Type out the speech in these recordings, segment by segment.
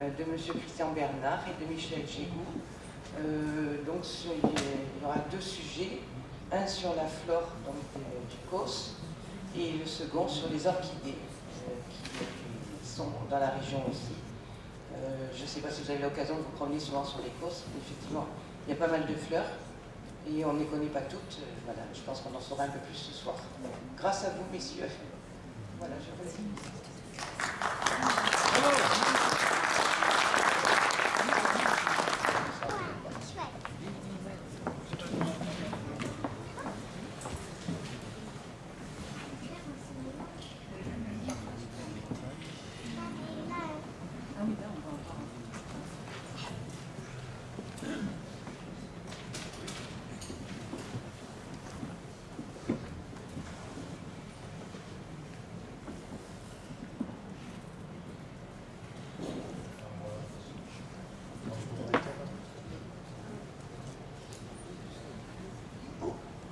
de M. Christian Bernard et de Michel Gégou. Donc il y aura deux sujets, un sur la flore donc, du COS et le second sur les orchidées qui sont dans la région aussi. Je ne sais pas si vous avez l'occasion de vous promener souvent sur les COS, mais effectivement il y a pas mal de fleurs et on ne les connaît pas toutes. Voilà, je pense qu'on en saura un peu plus ce soir. Grâce à vous messieurs. Voilà, je vous laisse.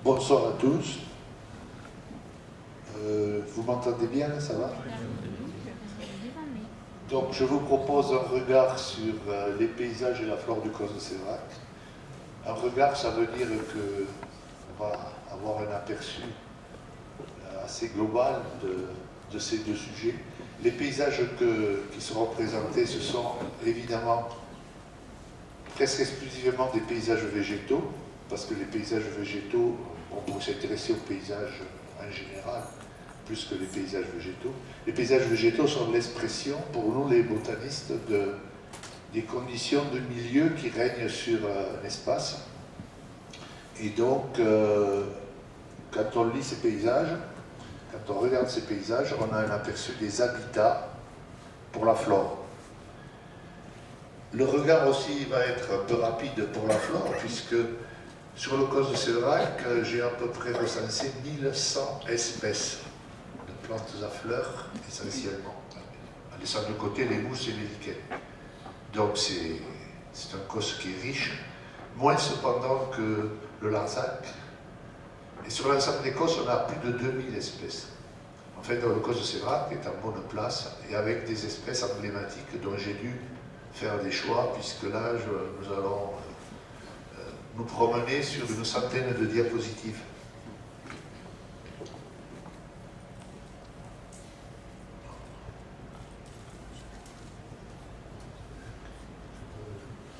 Bonsoir à tous. Vous m'entendez bien, ça va? Donc je vous propose un regard sur les paysages et la flore du COS de Séverac. Un regard, ça veut dire qu'on va avoir un aperçu assez global de ces deux sujets. Les paysages qui seront présentés, ce sont évidemment presque exclusivement des paysages végétaux, parce que les paysages végétaux, on peut s'intéresser aux paysages en général, plus que les paysages végétaux. Les paysages végétaux sont l'expression, pour nous les botanistes, des conditions de milieu qui règnent sur un espace. Et donc, quand on lit ces paysages, quand on regarde ces paysages, on a un aperçu des habitats pour la flore. Le regard aussi va être un peu rapide pour la flore, puisque sur le COS de Séverac, j'ai à peu près recensé 1100 espèces de plantes à fleurs, essentiellement, en laissant de côté les mousses et les lichens. Donc c'est un COS qui est riche, moins cependant que le Larzac. Et sur l'ensemble des COS, on a plus de 2000 espèces. En fait, le COS de Séverac est en bonne place, et avec des espèces emblématiques dont j'ai dû faire des choix, puisque là, nous allons nous promener sur une centaine de diapositives.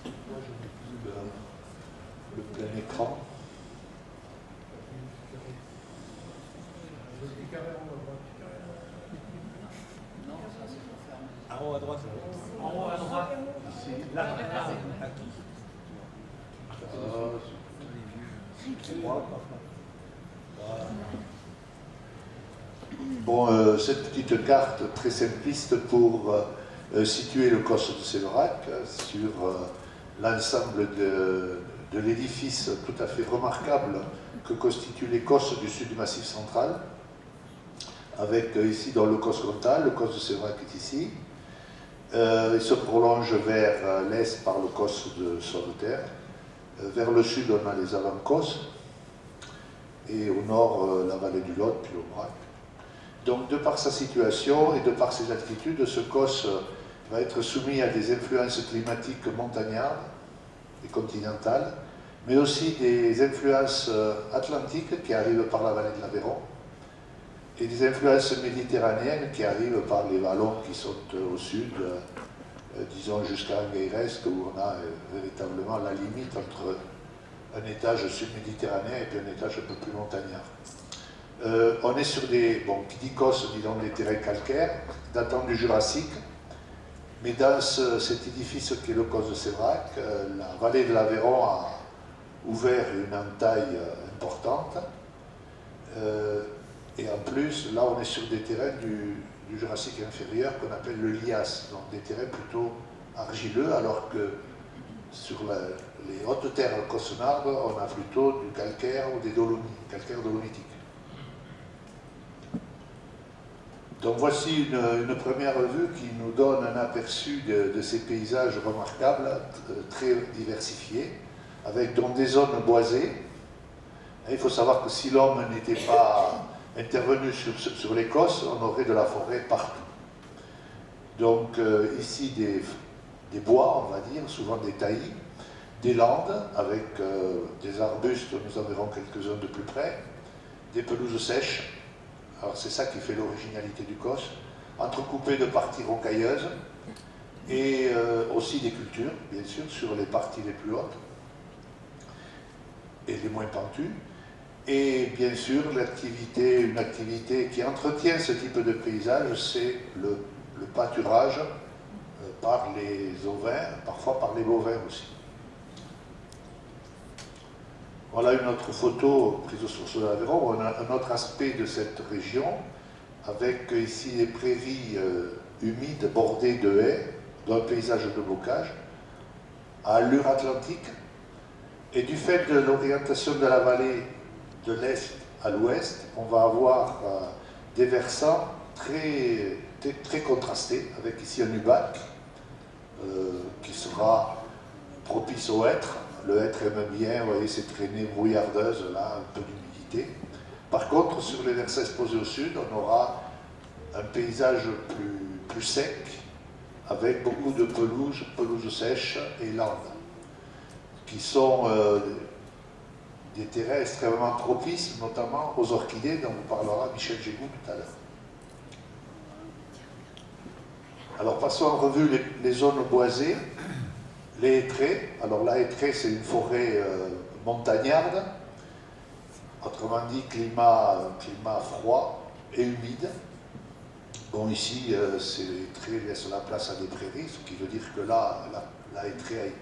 Moi, je vais le plein écran. En haut à droite. En haut à droite. Ici. Là. Bon, cette petite carte très simpliste pour situer le COS de Séverac sur l'ensemble de l'édifice tout à fait remarquable que constituent les COS du sud du Massif central, avec ici dans le COS Comtal, le COS de Séverac est ici. Il se prolonge vers l'est par le COS de Sauveterre. Vers le sud, on a les avant-COS, et au nord, la vallée du Lot, puis l'Aubrac. Donc, de par sa situation et de par ses altitudes, ce COS va être soumis à des influences climatiques montagnardes et continentales, mais aussi des influences atlantiques qui arrivent par la vallée de l'Aveyron, et des influences méditerranéennes qui arrivent par les vallons qui sont au sud, disons jusqu'à Angueyresc, où on a véritablement la limite entre un étage sud-méditerranéen et puis un étage un peu plus montagnard. On est sur des, bon, qui dit COS, disons des terrains calcaires, datant du Jurassique, mais dans cet édifice qui est le COS de Séverac, la vallée de l'Aveyron a ouvert une entaille importante, et en plus, là on est sur des terrains du Jurassique inférieur qu'on appelle le Lias, donc des terrains plutôt argileux, alors que sur les hautes terres cossenardes, on a plutôt du calcaire ou des dolomites, calcaire dolomitique. Donc voici une première vue qui nous donne un aperçu de ces paysages remarquables, très diversifiés, avec donc des zones boisées. Et il faut savoir que si l'homme n'était pas intervenu sur l'Écosse, on aurait de la forêt partout. Donc ici des bois, on va dire, souvent des taillis, des landes avec des arbustes, nous en verrons quelques-uns de plus près, des pelouses sèches. Alors c'est ça qui fait l'originalité du Causse, entrecoupé de parties rocailleuses et aussi des cultures, bien sûr, sur les parties les plus hautes et les moins pentues. Et bien sûr, une activité qui entretient ce type de paysage, c'est le pâturage par les ovins, parfois par les bovins aussi. Voilà une autre photo prise aux sources de l'Aveyron. On a un autre aspect de cette région, avec ici les prairies humides bordées de haies, d'un paysage de bocage, à allure atlantique. Et du fait de l'orientation de la vallée de l'est à l'ouest, on va avoir des versants très contrastés, avec ici un ubac qui sera propice au hêtre. Le hêtre aime bien, vous voyez, ces traînées brouillardeuses, là, un peu d'humidité. Par contre, sur les versants exposés au sud, on aura un paysage plus sec, avec beaucoup de pelouses sèches et landes, qui sont des terrains extrêmement propices, notamment aux orchidées, dont vous parlera Michel Gégou tout à l'heure. Alors passons en revue les zones boisées. Les hêtraies. Alors la hêtraie, c'est une forêt montagnarde, autrement dit climat froid et humide. Bon, ici, ces hêtraies laissent la place à des prairies, ce qui veut dire que là, la hêtraie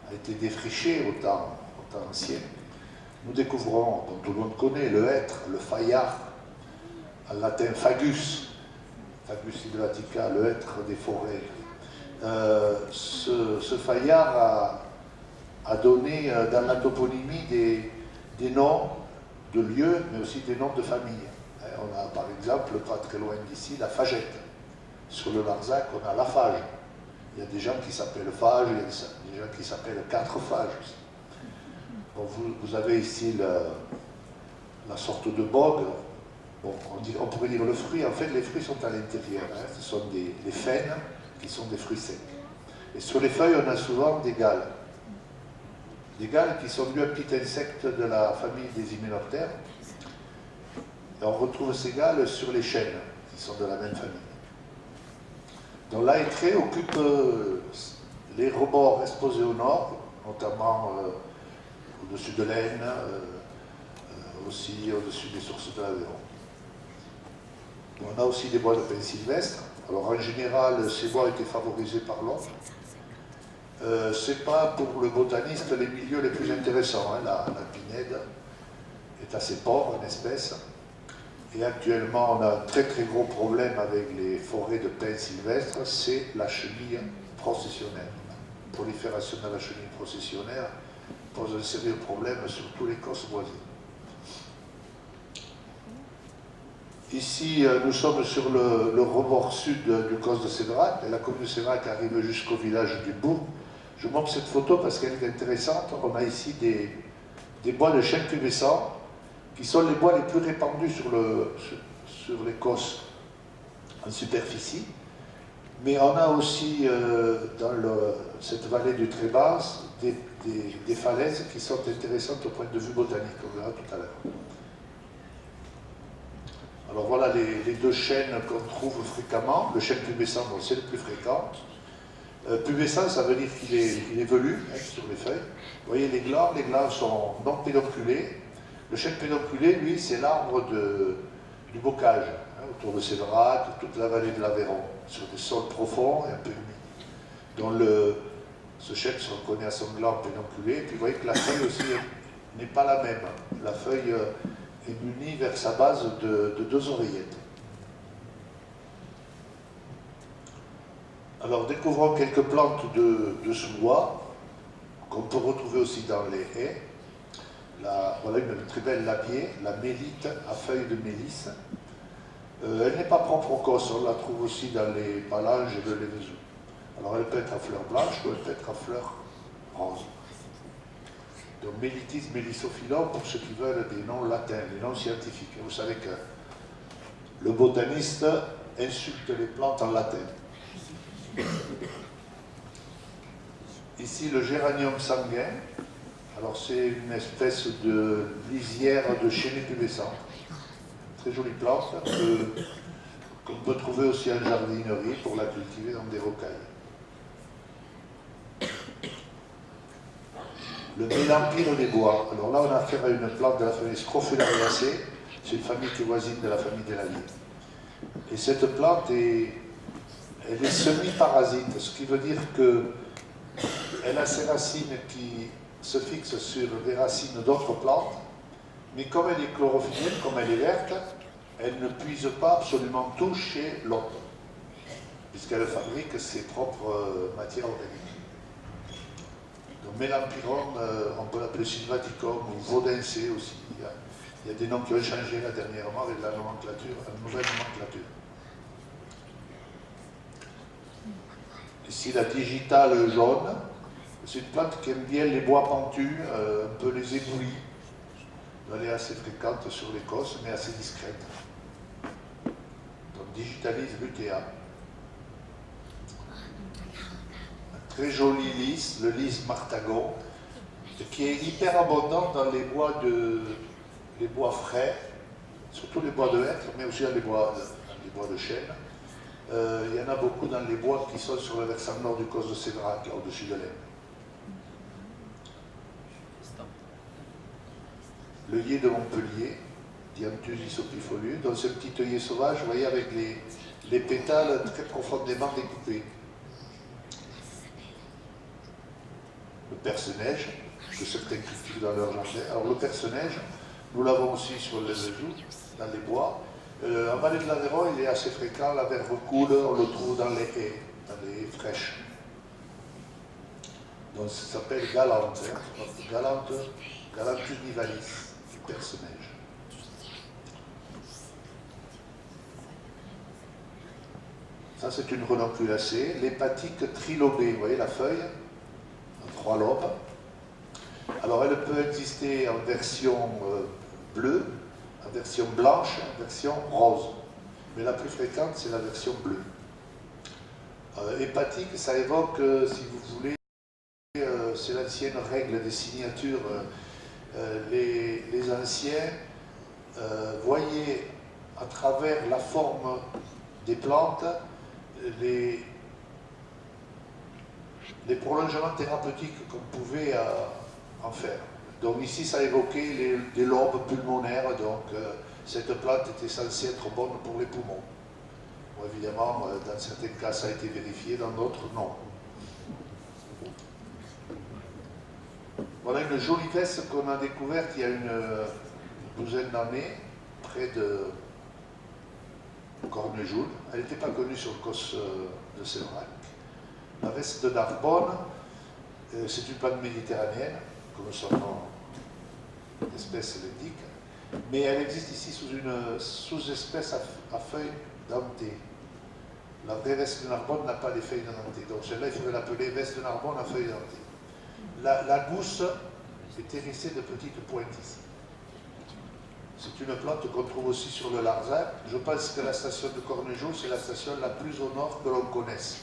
a été défrichée au temps ancien. Nous découvrons, dont tout le monde connaît, le hêtre, le faillard, en latin fagus sylvatica, le hêtre des forêts. Ce faillard a donné dans la toponymie des noms de lieux, mais aussi des noms de familles. On a par exemple, pas très loin d'ici, la Fagette. Sur le Larzac, on a la Fage. Il y a des gens qui s'appellent Fage, il y a des gens qui s'appellent Quatre Fages. Bon, vous avez ici la sorte de bogue. Bon, on pourrait dire le fruit. En fait, les fruits sont à l'intérieur. Ce sont les faines qui sont des fruits secs. Et sur les feuilles, on a souvent des galles. Des galles qui sont dus un petit insecte de la famille des hyménoptères. Et on retrouve ces galles sur les chênes, qui sont de la même famille. Donc la hêtraie occupe les rebords exposés au nord, notamment au-dessus de l'Aisne, aussi au-dessus des sources de l'Aveyron. On a aussi des bois de pins sylvestres. Alors en général, ces bois étaient favorisés par l'homme. Ce n'est pas pour le botaniste les milieux les plus intéressants. La pinède est assez pauvre en espèces. Et actuellement, on a un très gros problème avec les forêts de pins sylvestres, c'est la chenille processionnaire. La prolifération de la chenille processionnaire pose un sérieux problème sur tous les cosses boisés. Ici, nous sommes sur le rebord sud du Causse de Séverac, et la commune de Séverac arrive jusqu'au village du Bourg. Je montre cette photo parce qu'elle est intéressante. On a ici des bois de chêne pubescent, qui sont les bois les plus répandus sur les Causses en superficie. Mais on a aussi dans cette vallée du Trébas des falaises qui sont intéressantes au point de vue botanique, on verra tout à l'heure. Alors voilà les deux chênes qu'on trouve fréquemment. Le chêne pubescent, c'est le plus fréquent. Pubescent, ça veut dire qu'il est velu sur les feuilles. Vous voyez les glands sont non pédonculés. Le chêne pédonculé, lui, c'est l'arbre du bocage, autour de Séverac, toute la vallée de l'Aveyron, sur des sols profonds et un peu humides. Donc ce chêne se reconnaît à son gland pédonculé. Puis vous voyez que la feuille aussi n'est pas la même. La feuille est munie vers sa base de deux oreillettes. Alors découvrons quelques plantes de sous-bois qu'on peut retrouver aussi dans les haies. Voilà une très belle labier, la mélite à feuilles de mélisse. Elle n'est pas propre aux Causses, on la trouve aussi dans les Palanges de l'Évézou. Alors elle peut être à fleurs blanches ou elle peut être à fleurs roses. Donc Mélitis mélissophyllum pour ceux qui veulent des noms latins, des noms scientifiques. Et vous savez que le botaniste insulte les plantes en latin. Ici, le géranium sanguin. Alors, c'est une espèce de lisière de chêne pubescent. Très jolie plante qu'on peut trouver aussi en jardinerie pour la cultiver dans des rocailles. Le mélampire des bois. Alors là, on a affaire à une plante de la famille Scrophulariaceae. C'est une famille qui est voisine de la famille des laviers. Et cette plante elle est semi-parasite, ce qui veut dire qu'elle a ses racines qui se fixent sur les racines d'autres plantes, mais comme elle est chlorophyllée, comme elle est verte, elle ne puise pas absolument tout chez l'autre, puisqu'elle fabrique ses propres matières organiques. Donc mélampiron, on peut l'appeler sylvaticum ou vaudincé aussi. Il y a des noms qui ont changé là dernièrement avec la nomenclature, une nouvelle nomenclature. Ici la digitale jaune, c'est une plante qui aime bien les bois pentus, un peu les éboulis. Elle est assez fréquente sur l'Écosse, mais assez discrète. Donc Digitalis lutea. Un très joli lys, le lys martagon, qui est hyper abondant dans les bois frais, surtout les bois de hêtre, mais aussi dans les bois de chêne. Il y en a beaucoup dans les bois qui sont sur le versant nord du Causse de Séverac, au-dessus de l'Aisne. Le œillet de Montpellier, Dianthus isopifolius, dans ce petit œillet sauvage, vous voyez, avec les pétales très profondément découpés. Le perce-neige, que certains cultivent dans leur jardin. Alors le perce-neige, nous l'avons aussi sur les Vejoux, dans les bois. En vallée de l'Aveyron, il est assez fréquent, la verve coule, on le trouve dans les haies fraîches. Donc ça s'appelle galante, Galanthus nivalis, perce-neige. Ça c'est une renonculacée, l'hépatique trilobée, vous voyez la feuille, en 3 lobes. Alors elle peut exister en version bleue, en version blanche, en version rose. Mais la plus fréquente, c'est la version bleue. Hépatique, ça évoque, si vous voulez, c'est l'ancienne règle des signatures. Les anciens voyaient à travers la forme des plantes les prolongements thérapeutiques qu'on pouvait en faire. Donc ici, ça évoquait les lobes pulmonaires, donc cette plante était censée être bonne pour les poumons. Bon, évidemment, dans certains cas, ça a été vérifié, dans d'autres, non. Voilà une jolie veste qu'on a découverte il y a une douzaine d'années, près de Cornejoul. Elle n'était pas connue sur le Causse de Séverac. La veste de Narbonne, c'est une plante méditerranéenne, comme son nom d'espèce l'indique, mais elle existe ici sous une sous-espèce à feuilles dentées. La vraie veste de Narbonne n'a pas des feuilles dentées, donc celle-là, il faudrait l'appeler veste de Narbonne à feuilles dentées. La gousse est hérissée de petites pointes ici. C'est une plante qu'on trouve aussi sur le Larzac. Je pense que la station de Cornejoul, c'est la station la plus au nord que l'on connaisse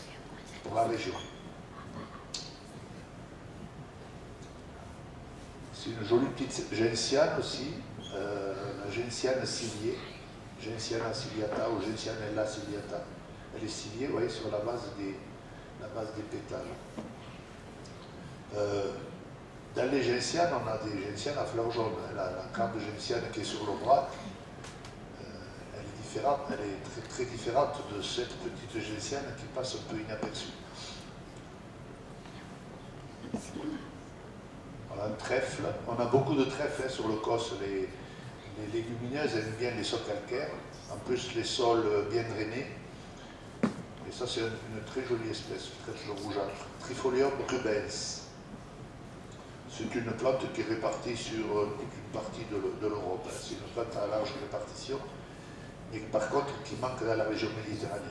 pour la région. C'est une jolie petite gentiane aussi, la gentiane ciliée, Gentiana ciliata ou Gentianella ciliata. Elle est ciliée, vous voyez, sur la base des pétales. Dans les gentianes, on a des gentianes à fleurs jaunes. La grande gentiane qui est sur le bras, elle est différente, elle est très, très différente de cette petite gentiane qui passe un peu inaperçue. Voilà, un trèfle. On a beaucoup de trèfles sur le Causse. Les légumineuses aiment bien les sols calcaires, en plus les sols bien drainés. Et ça, c'est une très jolie espèce, trèfle rougeâtre. Trifolium rubens. C'est une plante qui est répartie sur toute une partie de l'Europe. C'est une plante à large répartition, mais par contre qui manque dans la région méditerranéenne.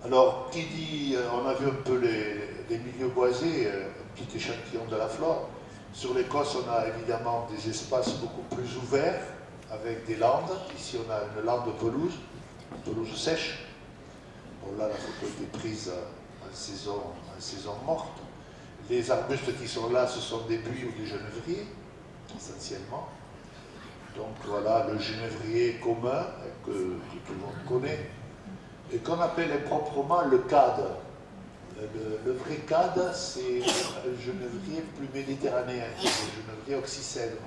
Alors, qui dit, on a vu un peu les milieux boisés, un petit échantillon de la flore. Sur l'Écosse, on a évidemment des espaces beaucoup plus ouverts, avec des landes. Ici, on a une lande pelouse sèche. Bon, là, la photo a été prise en saison morte. Les arbustes qui sont là, ce sont des buis ou des genévriers, essentiellement. Donc voilà, le genévrier commun, que tout le monde connaît, et qu'on appelle improprement le cade. Le vrai cade, c'est un genévrier plus méditerranéen, le genévrier oxycèdre,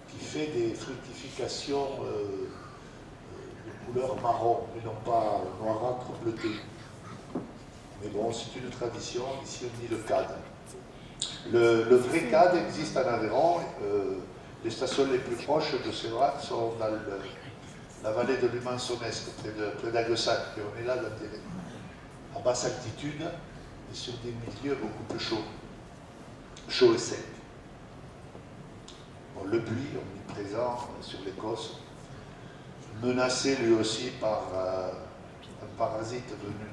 qui fait des fructifications de couleur marron, et non pas noirâtre bleuté. Mais bon, c'est une tradition, ici on dit le cade. Le vrai cade existe en Aveyron. Les stations les plus proches de Séverac sont dans la vallée de l'Humansonesque, près d'Aguessac, et on est là à basse altitude et sur des milieux beaucoup plus chauds et secs. Bon, le buis, omniprésent sur l'Écosse, menacé lui aussi par un parasite venu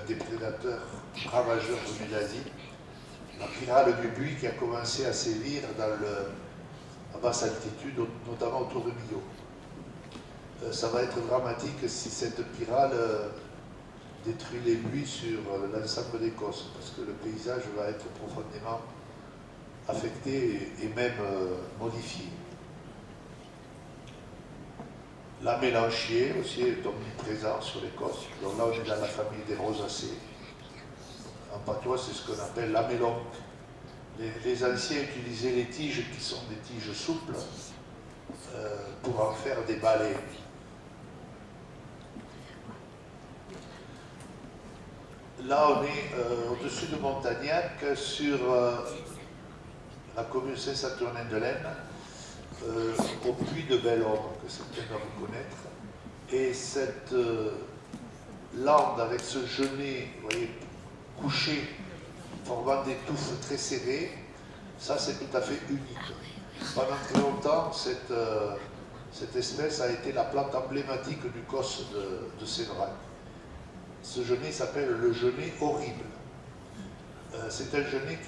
des prédateurs ravageurs venus d'Asie, la pyrale du buis qui a commencé à sévir à basse altitude, notamment autour de Millau. Ça va être dramatique si cette pyrale détruit les buis sur l'ensemble d'Écosse, parce que le paysage va être profondément affecté et même modifié. La mélanchier aussi est omniprésent sur l'Écosse. Donc là, on est dans la famille des rosacées. En patois, c'est ce qu'on appelle la mélonque. Les anciens utilisaient les tiges qui sont des tiges souples pour en faire des balais. Là, on est au-dessus de Montagnac, sur la commune Saint-Saturnin-de-Laine, au puits de Belle-Ombre, que certains doivent connaître. Et cette lande avec ce genêt, vous voyez, couché, formant des touffes très serrées, ça c'est tout à fait unique. Pendant très longtemps, cette espèce a été la plante emblématique du COS de Séverac. Ce genêt s'appelle le genêt horrible. C'est un genêt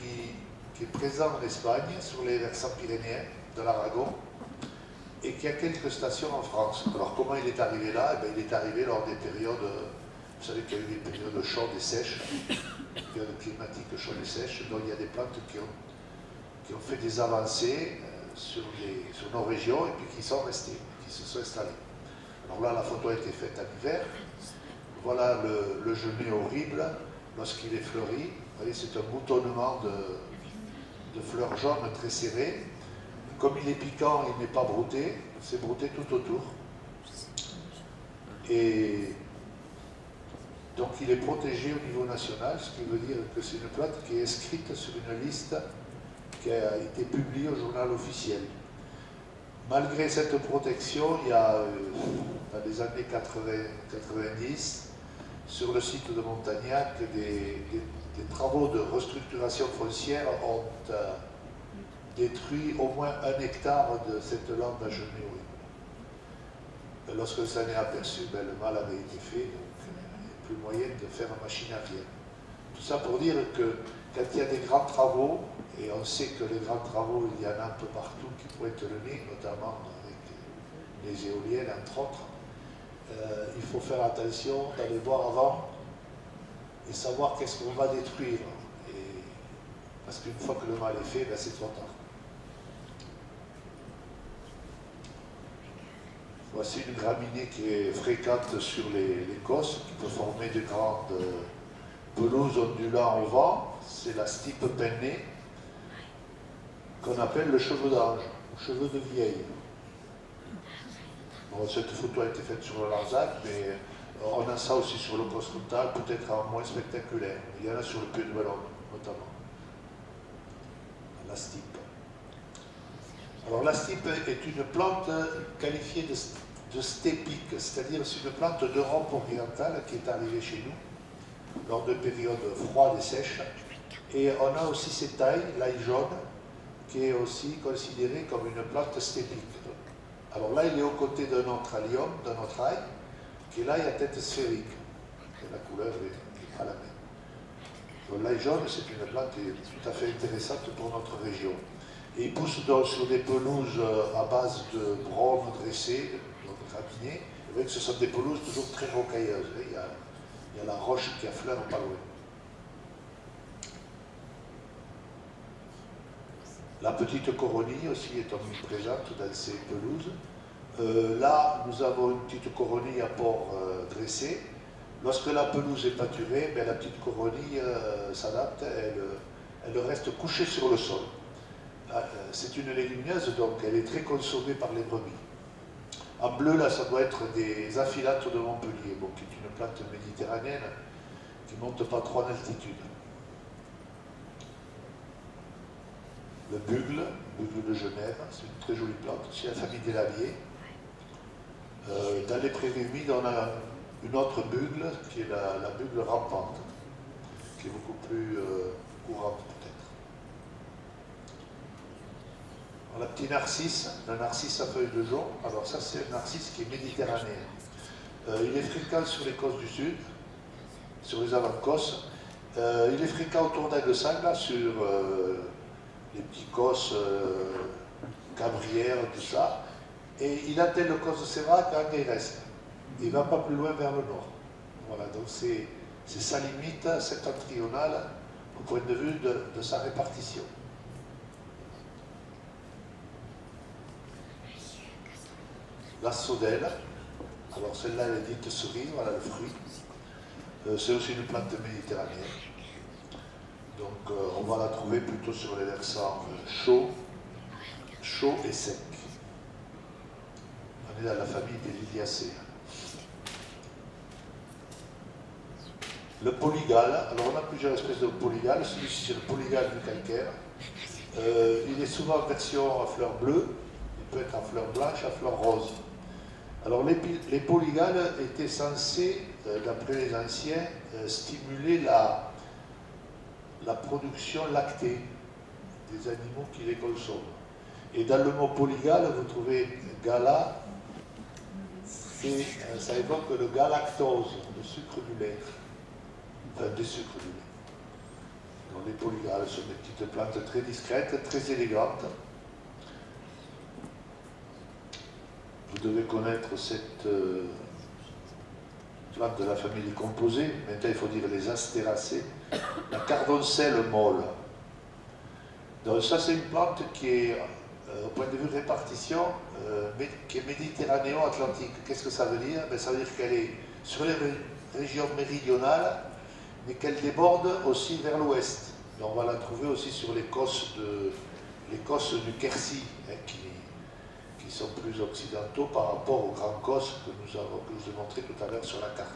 qui est présent en Espagne, sur les versants pyrénéens de l'Aragon, et qui a quelques stations en France. Alors comment il est arrivé là? Eh bien, il est arrivé lors des périodes, vous savez qu'il y a eu des périodes chaudes et sèches, des périodes climatiques chaudes et sèches, donc il y a des plantes qui ont fait des avancées sur nos régions et puis qui sont restées, qui se sont installées. Alors là, la photo a été faite en hiver. Voilà le genêt horrible lorsqu'il est fleuri. Vous voyez, c'est un boutonnement de fleurs jaunes très serrées. Comme il est piquant, il n'est pas brouté, c'est brouté tout autour. Et donc il est protégé au niveau national, ce qui veut dire que c'est une plante qui est inscrite sur une liste qui a été publiée au journal officiel. Malgré cette protection, il y a, dans les années 90, sur le site de Montagnac, des travaux de restructuration foncière ont détruit au moins 1 hectare de cette lande à genêt horrible. Lorsque ça s'en est aperçu, le mal avait été fait, donc il n'y a plus moyen de faire machine arrière. Tout ça pour dire que quand il y a des grands travaux, et on sait que les grands travaux, il y en a un peu partout qui pointent le nez, notamment avec les éoliennes, entre autres, il faut faire attention d'aller voir avant et savoir qu'est-ce qu'on va détruire. Parce qu'une fois que le mal est fait, c'est trop tard. Voici une graminée qui est fréquente sur l'Écosse, qui peut former de grandes pelouses ondulant au vent. C'est la stipe pennée, qu'on appelle le cheveu d'ange, ou cheveu de vieille. Bon, cette photo a été faite sur le Larzac, mais on a ça aussi sur le Coast-Comtal, peut-être en moins spectaculaire. Il y en a sur le Puy de Bellone, notamment. La stipe. Alors la stipe est une plante qualifiée de stépique, c'est-à-dire c'est une plante d'Europe orientale qui est arrivée chez nous lors de périodes froides et sèches. Et on a aussi cette taille, l'ail jaune, qui est aussi considérée comme une plante stépique. Alors là, il est aux côtés d'un autre allium, d'un autre ail, qui est l'ail à tête sphérique. Et la couleur n'est pas la même. L'ail jaune, c'est une plante tout à fait intéressante pour notre région. Et il pousse donc sur des pelouses à base de brome dressé, donc graminées. Vous voyez que ce sont des pelouses toujours très rocailleuses. Il Il y a la roche qui affleure pas loin. La petite coronie aussi est omniprésente dans ces pelouses. Là, nous avons une petite coronie à port dressé. Lorsque la pelouse est pâturée, la petite coronie s'adapte, elle reste couchée sur le sol. C'est une légumineuse, donc elle est très consommée par les brebis. En bleu, là, ça doit être des aphylates de Montpellier, bon, qui est une plante méditerranéenne qui ne monte pas trop en altitude. Le bugle de Genève, c'est une très jolie plante, c'est la famille des labiers. Dans les prairies humides, on a une autre bugle qui est la bugle rampante, qui est beaucoup plus courante peut-être. La petite narcisse, le narcisse à feuilles de jonc, alors ça c'est un narcisse qui est méditerranéen. Il est fréquent sur les côtes du sud, sur les avant-cosses. Il est fréquent autour d'Aguesang, là, sur les petits cosses, Cabrières, tout ça. Et il atteint le cos de Séverac à Guérès. Il ne va pas plus loin vers le nord. Voilà, donc c'est sa limite septentrionale au point de vue de sa répartition. La saudelle, alors celle-là elle est dite cerise, voilà le fruit. C'est aussi une plante méditerranéenne. Donc on va la trouver plutôt sur les versants chauds et secs. On est dans la famille des Liliacées. Le polygale, alors on a plusieurs espèces de polygale, celui-ci c'est le polygale du calcaire. Il est souvent en version à fleurs bleues, il peut être en fleurs blanches, à fleurs roses. Alors les polygales étaient censés, d'après les anciens, stimuler la production lactée des animaux qui les consomment. Et dans le mot polygale, vous trouvez gala, ça évoque le galactose, le sucre du lait, enfin des sucres du lait. Donc les polygales sont des petites plantes très discrètes, très élégantes. Vous devez connaître cette plante de la famille des composés, maintenant il faut dire les astéracées, la cardoncelle molle. Donc ça c'est une plante qui est, au point de vue répartition, qui est méditerranéo-atlantique. Qu'est-ce que ça veut dire? Ça veut dire qu'elle est sur les régions méridionales, mais qu'elle déborde aussi vers l'ouest. On va la trouver aussi sur les cosses du Quercy, hein, qui sont plus occidentaux par rapport aux grands cosses que je vous ai montré tout à l'heure sur la carte.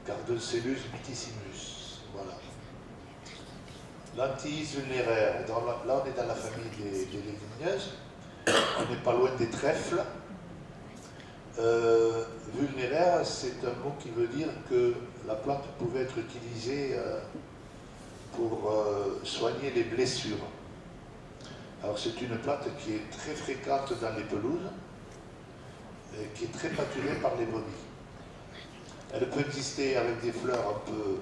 Cardoncellus bitissimus, voilà. L'Antillis vulnéraire, là on est dans la famille des légumineuses, on n'est pas loin des trèfles. Vulnéraire, c'est un mot qui veut dire que la plante pouvait être utilisée pour soigner les blessures. Alors c'est une plante qui est très fréquente dans les pelouses et qui est très pâturée par les brebis. Elle peut exister avec des fleurs un peu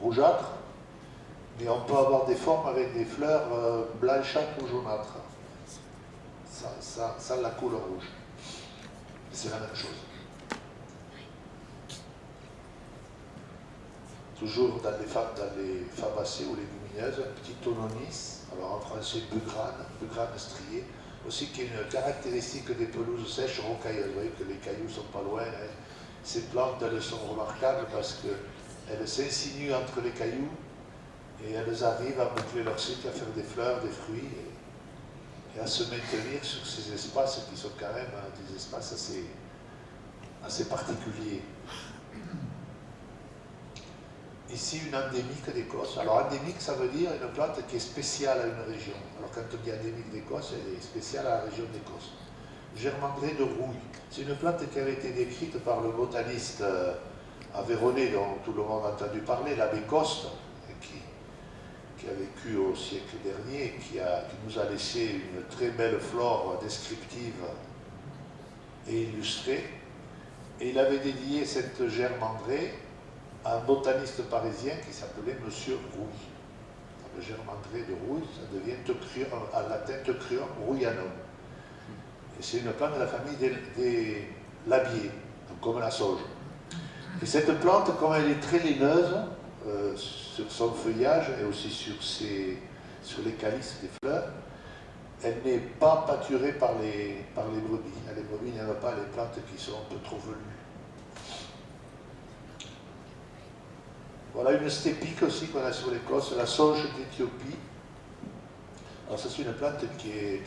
rougeâtres, mais on peut avoir des formes avec des fleurs blanchâtres ou jaunâtres, sans la couleur rouge. C'est la même chose. Toujours dans les fabacées ou légumineuses, petit tononis, alors en français bugrane strié, aussi qui est une caractéristique des pelouses sèches rocailleuses. Vous voyez que les cailloux ne sont pas loin. Hein. Ces plantes, elles sont remarquables parce qu'elles s'insinuent entre les cailloux et elles arrivent à boucler leur cycle, à faire des fleurs, des fruits et à se maintenir sur ces espaces qui sont quand même des espaces assez particuliers. Ici, une endémique d'Écosse. Alors, endémique, ça veut dire une plante qui est spéciale à une région. Alors, quand on dit endémique d'Écosse, elle est spéciale à la région d'Écosse. Germandrée de rouille. C'est une plante qui avait été décrite par le botaniste aveyronnais, dont tout le monde a entendu parler, l'abbé Coste, qui a vécu au siècle dernier et qui nous a laissé une très belle flore descriptive et illustrée. Et il avait dédié cette germandrée à un botaniste parisien qui s'appelait Monsieur Rouille. Le germandrée de Rouille, ça devient en latin Teucrium rouillanum. Et c'est une plante de la famille des labiers, comme la sauge. Et cette plante, comme elle est très laineuse, sur son feuillage et aussi sur les calices des fleurs, elle n'est pas pâturée par les brebis. Les brebis n'aiment pas les plantes qui sont un peu trop velues. Voilà une stépique aussi qu'on a sur l'Écosse, la sauge d'Éthiopie. Alors ça c'est une plante qui est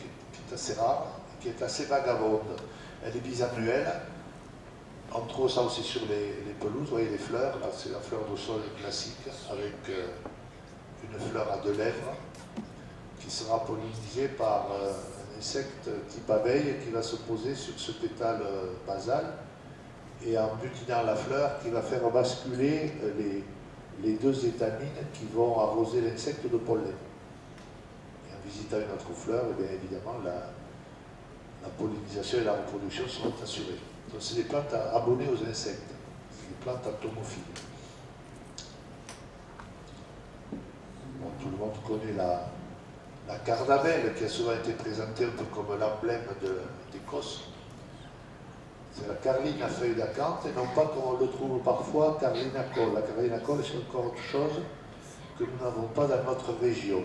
assez rare, qui est assez vagabonde. Elle est bisannuelle. On trouve ça aussi sur les pelouses, vous voyez les fleurs, là c'est la fleur de sauge classique avec une fleur à 2 lèvres qui sera pollinisée par un insecte type abeille qui va se poser sur ce pétale basal et en butinant la fleur qui va faire basculer les 2 étamines qui vont arroser l'insecte de pollen. Et en visitant une autre fleur, et bien évidemment la pollinisation et la reproduction seront assurées. Donc c'est des plantes abonnées aux insectes, c'est des plantes entomophiles. Bon, tout le monde connaît la cardamelle qui a souvent été présentée un peu comme l'emblème d'Écosse. C'est la carline à feuilles d'acanthe et non pas comme on le trouve parfois, carline à colle. La carline à colle, c'est encore autre chose que nous n'avons pas dans notre région.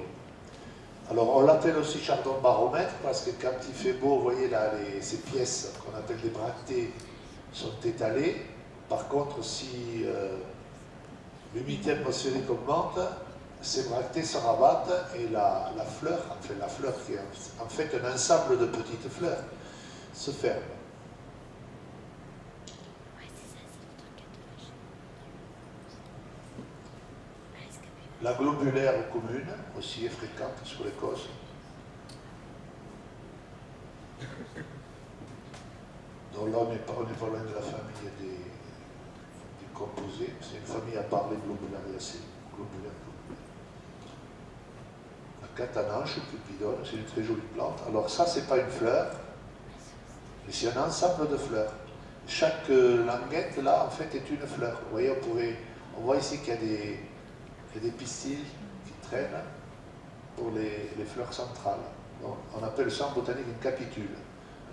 Alors on l'appelle aussi chardon baromètre parce que quand il fait beau, vous voyez là, ces pièces qu'on appelle des bractées sont étalées. Par contre, si l'humidité atmosphérique augmente, ces bractées se rabattent et la fleur, enfin la fleur qui est en fait un ensemble de petites fleurs, se ferme. La globulaire commune aussi est fréquente sur l'Écosse. Donc là, on n'est pas loin de la famille des composés. C'est une famille à part, les globulariacées. La catananche, cupidone, c'est une très jolie plante. Alors ça, c'est pas une fleur, mais c'est un ensemble de fleurs. Chaque languette, là, en fait, est une fleur. Vous voyez, on voit ici qu'il y a des pistils qui traînent pour les fleurs centrales. Donc, on appelle ça en botanique une capitule.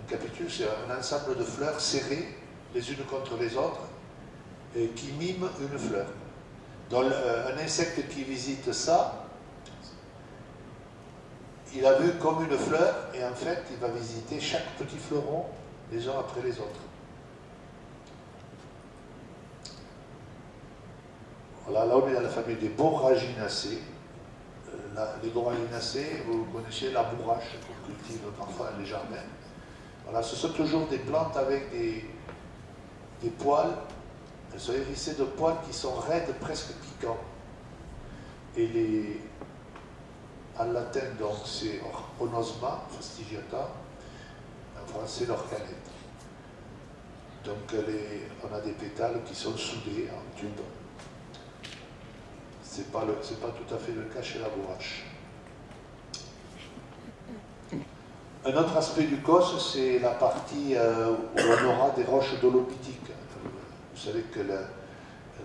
Une capitule, c'est un ensemble de fleurs serrées les unes contre les autres et qui miment une fleur. Donc, un insecte qui visite ça, il a vu comme une fleur et en fait, il va visiter chaque petit fleuron les uns après les autres. Voilà, là, on est dans la famille des Borraginacées. Les Borraginacées, vous connaissez la bourrache qu'on cultive parfois dans les jardins. Voilà, ce sont toujours des plantes avec des poils. Elles sont hérissées de poils qui sont raides, presque piquants. Et en latin, donc, c'est Onosma fastigiata. En français, l'orcanette. Donc, on a des pétales qui sont soudés en tube. C'est pas tout à fait le cas chez la bourrache. Un autre aspect du COS, c'est la partie où on aura des roches dolomitiques. Vous savez que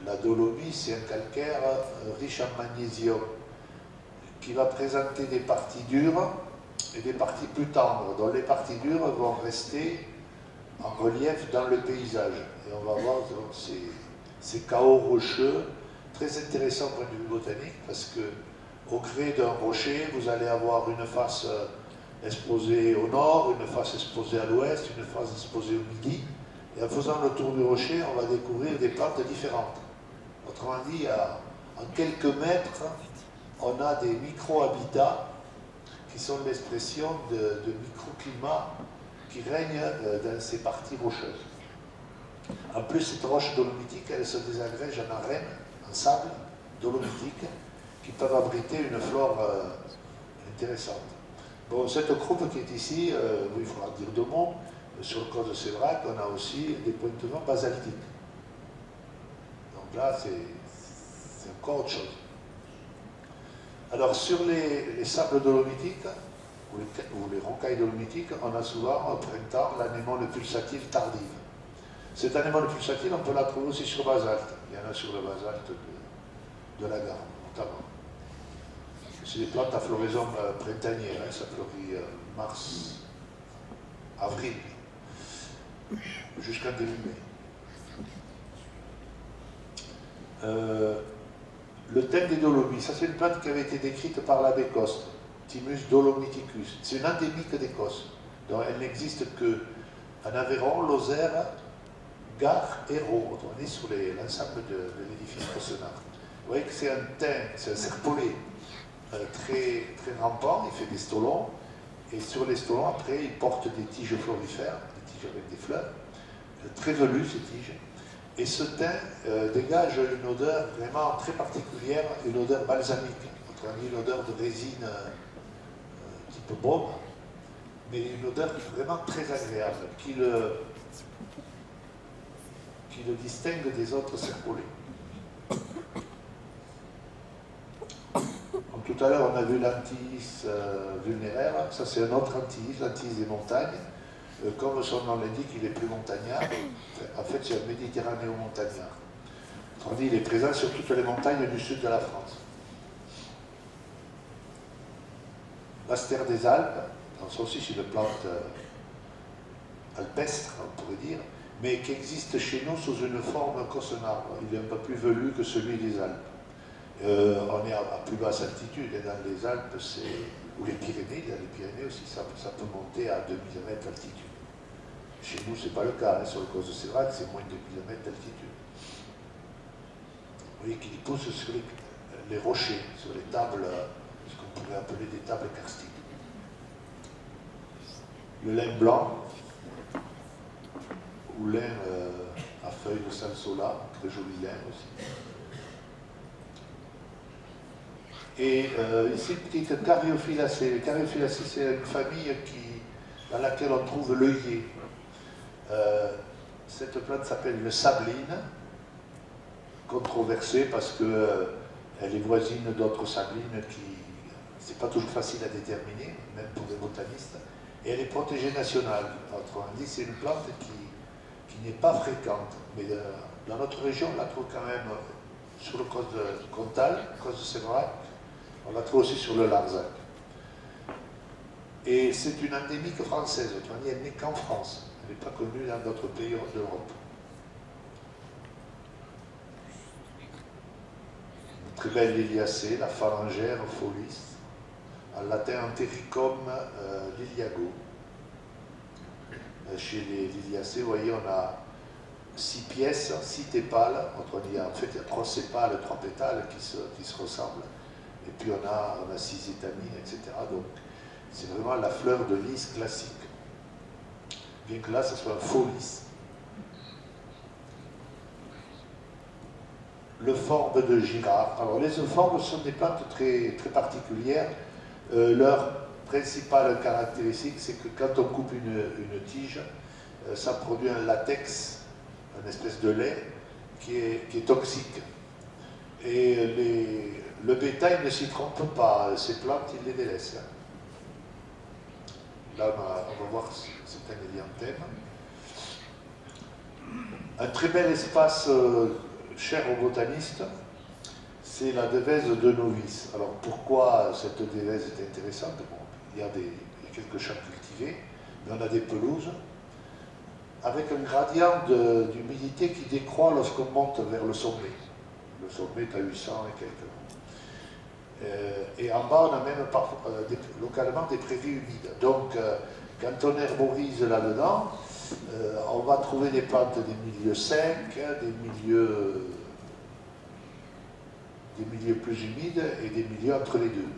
la dolomie, c'est un calcaire riche en magnésium qui va présenter des parties dures et des parties plus tendres, dont les parties dures vont rester en relief dans le paysage. Et on va voir donc, ces chaos rocheux très intéressants au point de vue botanique, parce que au gré d'un rocher, vous allez avoir une face exposée au nord, une face exposée à l'ouest, une face exposée au midi, et en faisant le tour du rocher, on va découvrir des plantes différentes. Autrement dit, en quelques mètres, on a des micro-habitats qui sont l'expression de microclimats qui règnent dans ces parties rocheuses. En plus, cette roche dolomitique, elle se désagrège en arène, en sable dolomitique, qui peuvent abriter une flore intéressante. Bon, cette croupe qui est ici, il faudra dire 2 mots. Sur le col de Sévrac, on a aussi des pointements basaltiques. Donc là, c'est encore autre chose. Alors, sur les sables dolomitiques, ou les rocailles dolomitiques, on a souvent, au printemps, l'anémone pulsative tardive. Cette anémone pulsative, on peut la trouver aussi sur basalte. Il y en a sur le basalte de la Garde, notamment. C'est des plantes à floraison printanière, hein, ça fleurit mars, avril, jusqu'en début mai. Le thym des Dolomies, ça c'est une plante qui avait été décrite par l'abbé Coste, Thymus dolomiticus. C'est une endémique d'Écosse. Donc elle n'existe que en Aveyron, Lozère, Gard et Roux. On est sur l'ensemble de l'édifice Cossenard. Vous voyez que c'est un thym, c'est un serpolet très, très rampant, il fait des stolons, et sur les stolons, après, il porte des tiges florifères, des tiges avec des fleurs, très velues ces tiges. Et ce thym dégage une odeur vraiment très particulière, une odeur balsamique, autrement dit une odeur de résine type baume, mais une odeur vraiment très agréable, qui le distingue des autres serpolets. Comme tout à l'heure, on a vu l'antillis vulnéraire, ça c'est un autre antillis, l'antillis des montagnes. Comme son nom l'indique, il est plus montagnard. En fait, c'est un méditerranéo-montagnard. Autrement dit, il est présent sur toutes les montagnes du sud de la France. L'astère des Alpes, ça aussi c'est une plante alpestre, on pourrait dire, mais qui existe chez nous sous une forme cossenard. Il est un peu plus velu que celui des Alpes. On est à plus basse altitude, et dans les Alpes, ou les Pyrénées, dans les Pyrénées aussi, ça peut monter à 2000 mètres d'altitude. Chez nous, ce n'est pas le cas, hein. Sur le Causse de Sévrac, c'est moins de 2000 mètres d'altitude. Vous voyez qu'il pousse sur les rochers, sur les tables, ce qu'on pourrait appeler des tables karstiques. Le lin blanc, ou lin à feuilles de salsola, très joli lin aussi. Et ici, une petite Caryophyllacée. Les Caryophyllacées, c'est une famille dans laquelle on trouve l'œillet. Cette plante s'appelle une sabline, controversée parce qu'elle est voisine d'autres sablines qui, c'est pas toujours facile à déterminer, même pour les botanistes. Et elle est protégée nationale. Autrement dit, c'est une plante qui n'est pas fréquente. Mais dans notre région, on la trouve quand même sur le Causse de Comtal, Causse de Sévrac. On la trouve aussi sur le Larzac. Et c'est une endémique française, autrement dit, elle n'est qu'en France. Elle n'est pas connue dans d'autres pays d'Europe. Une très belle liliacée, la phalangère folis, en latin Anthericum liliago. Chez les liliacées, vous voyez, on a 6 pièces, 6 tépales. En fait, il y a 3 sépales, 3 pétales qui se ressemblent. Et puis on a 6 étamines, etc. Donc c'est vraiment la fleur de lys classique. Bien que là, ce soit un faux lys. L'euphorbes de Girard. Alors les euphorbes sont des plantes très, très particulières. Leur principale caractéristique, c'est que quand on coupe une tige, ça produit un latex, une espèce de lait, qui est toxique. Et le bétail ne s'y trompe pas, ces plantes, il les délaisse. Là, on va voir certains élianthèmes. Un très bel espace cher aux botanistes, c'est la dévèse de novice. Alors pourquoi cette dévèse est intéressante? Bon, il y a quelques champs cultivés, mais on a des pelouses avec un gradient d'humidité qui décroît lorsqu'on monte vers le sommet. Le sommet est à 800 et quelques. Et en bas, on a même localement des prairies humides. Donc, quand on herborise là-dedans, on va trouver des plantes des milieux secs, des milieux plus humides et des milieux entre les deux.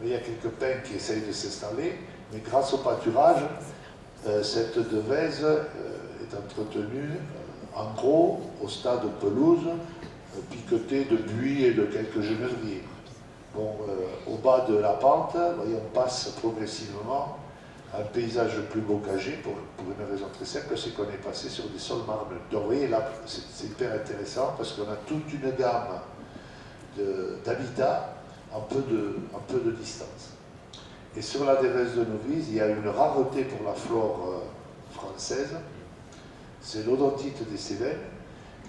Il y a quelques pins qui essayent de s'installer, mais grâce au pâturage, cette devèse est entretenue en gros au stade pelouse, piquetée de buis et de quelques genevriers. Bon, au bas de la pente, voyez, on passe progressivement à un paysage plus bocagé pour une raison très simple, c'est qu'on est passé sur des sols marneux. Donc vous voyez là, c'est hyper intéressant parce qu'on a toute une gamme d'habitats en peu de distance. Et sur la dévèse de Novice, il y a une rareté pour la flore française, c'est l'odontite des Cévennes,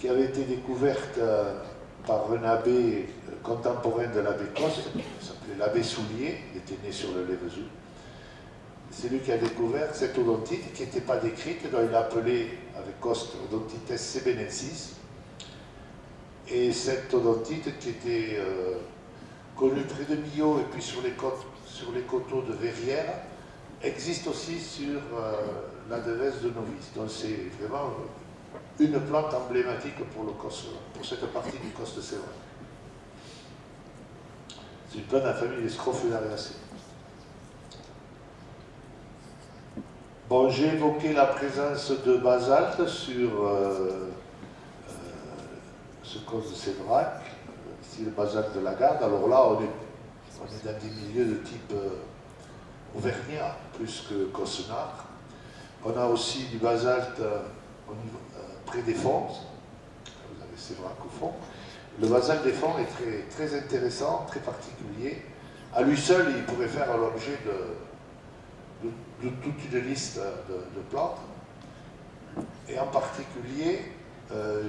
qui avait été découverte par un abbé contemporain de l'abbé Coste, qui s'appelait l'abbé Soulier, il était né sur le Lévezou. C'est lui qui a découvert cette odontite qui n'était pas décrite, donc il l'a appelée avec Coste odontites sebenensis. Et cette odontite qui était connue près de Millau et puis sur les coteaux de Verrières, existe aussi sur la Devèze de Novice. Donc c'est vraiment une plante emblématique pour le Causse, pour cette partie du Causse de Sévrac. C'est une plante de la famille des Scrophulariacées. Bon, j'ai évoqué la présence de basalte sur ce Causse de Sévrac, ici le basalte de la Garde. Alors là, on est dans des milieux de type auvergnat, plus que Cossenard. On a aussi du basalte près des fonds. Vous avez Sévrac au fond. Le basalte des fonds est très, très intéressant, très particulier. À lui seul, il pourrait faire l'objet de toute une liste de plantes. Et en particulier,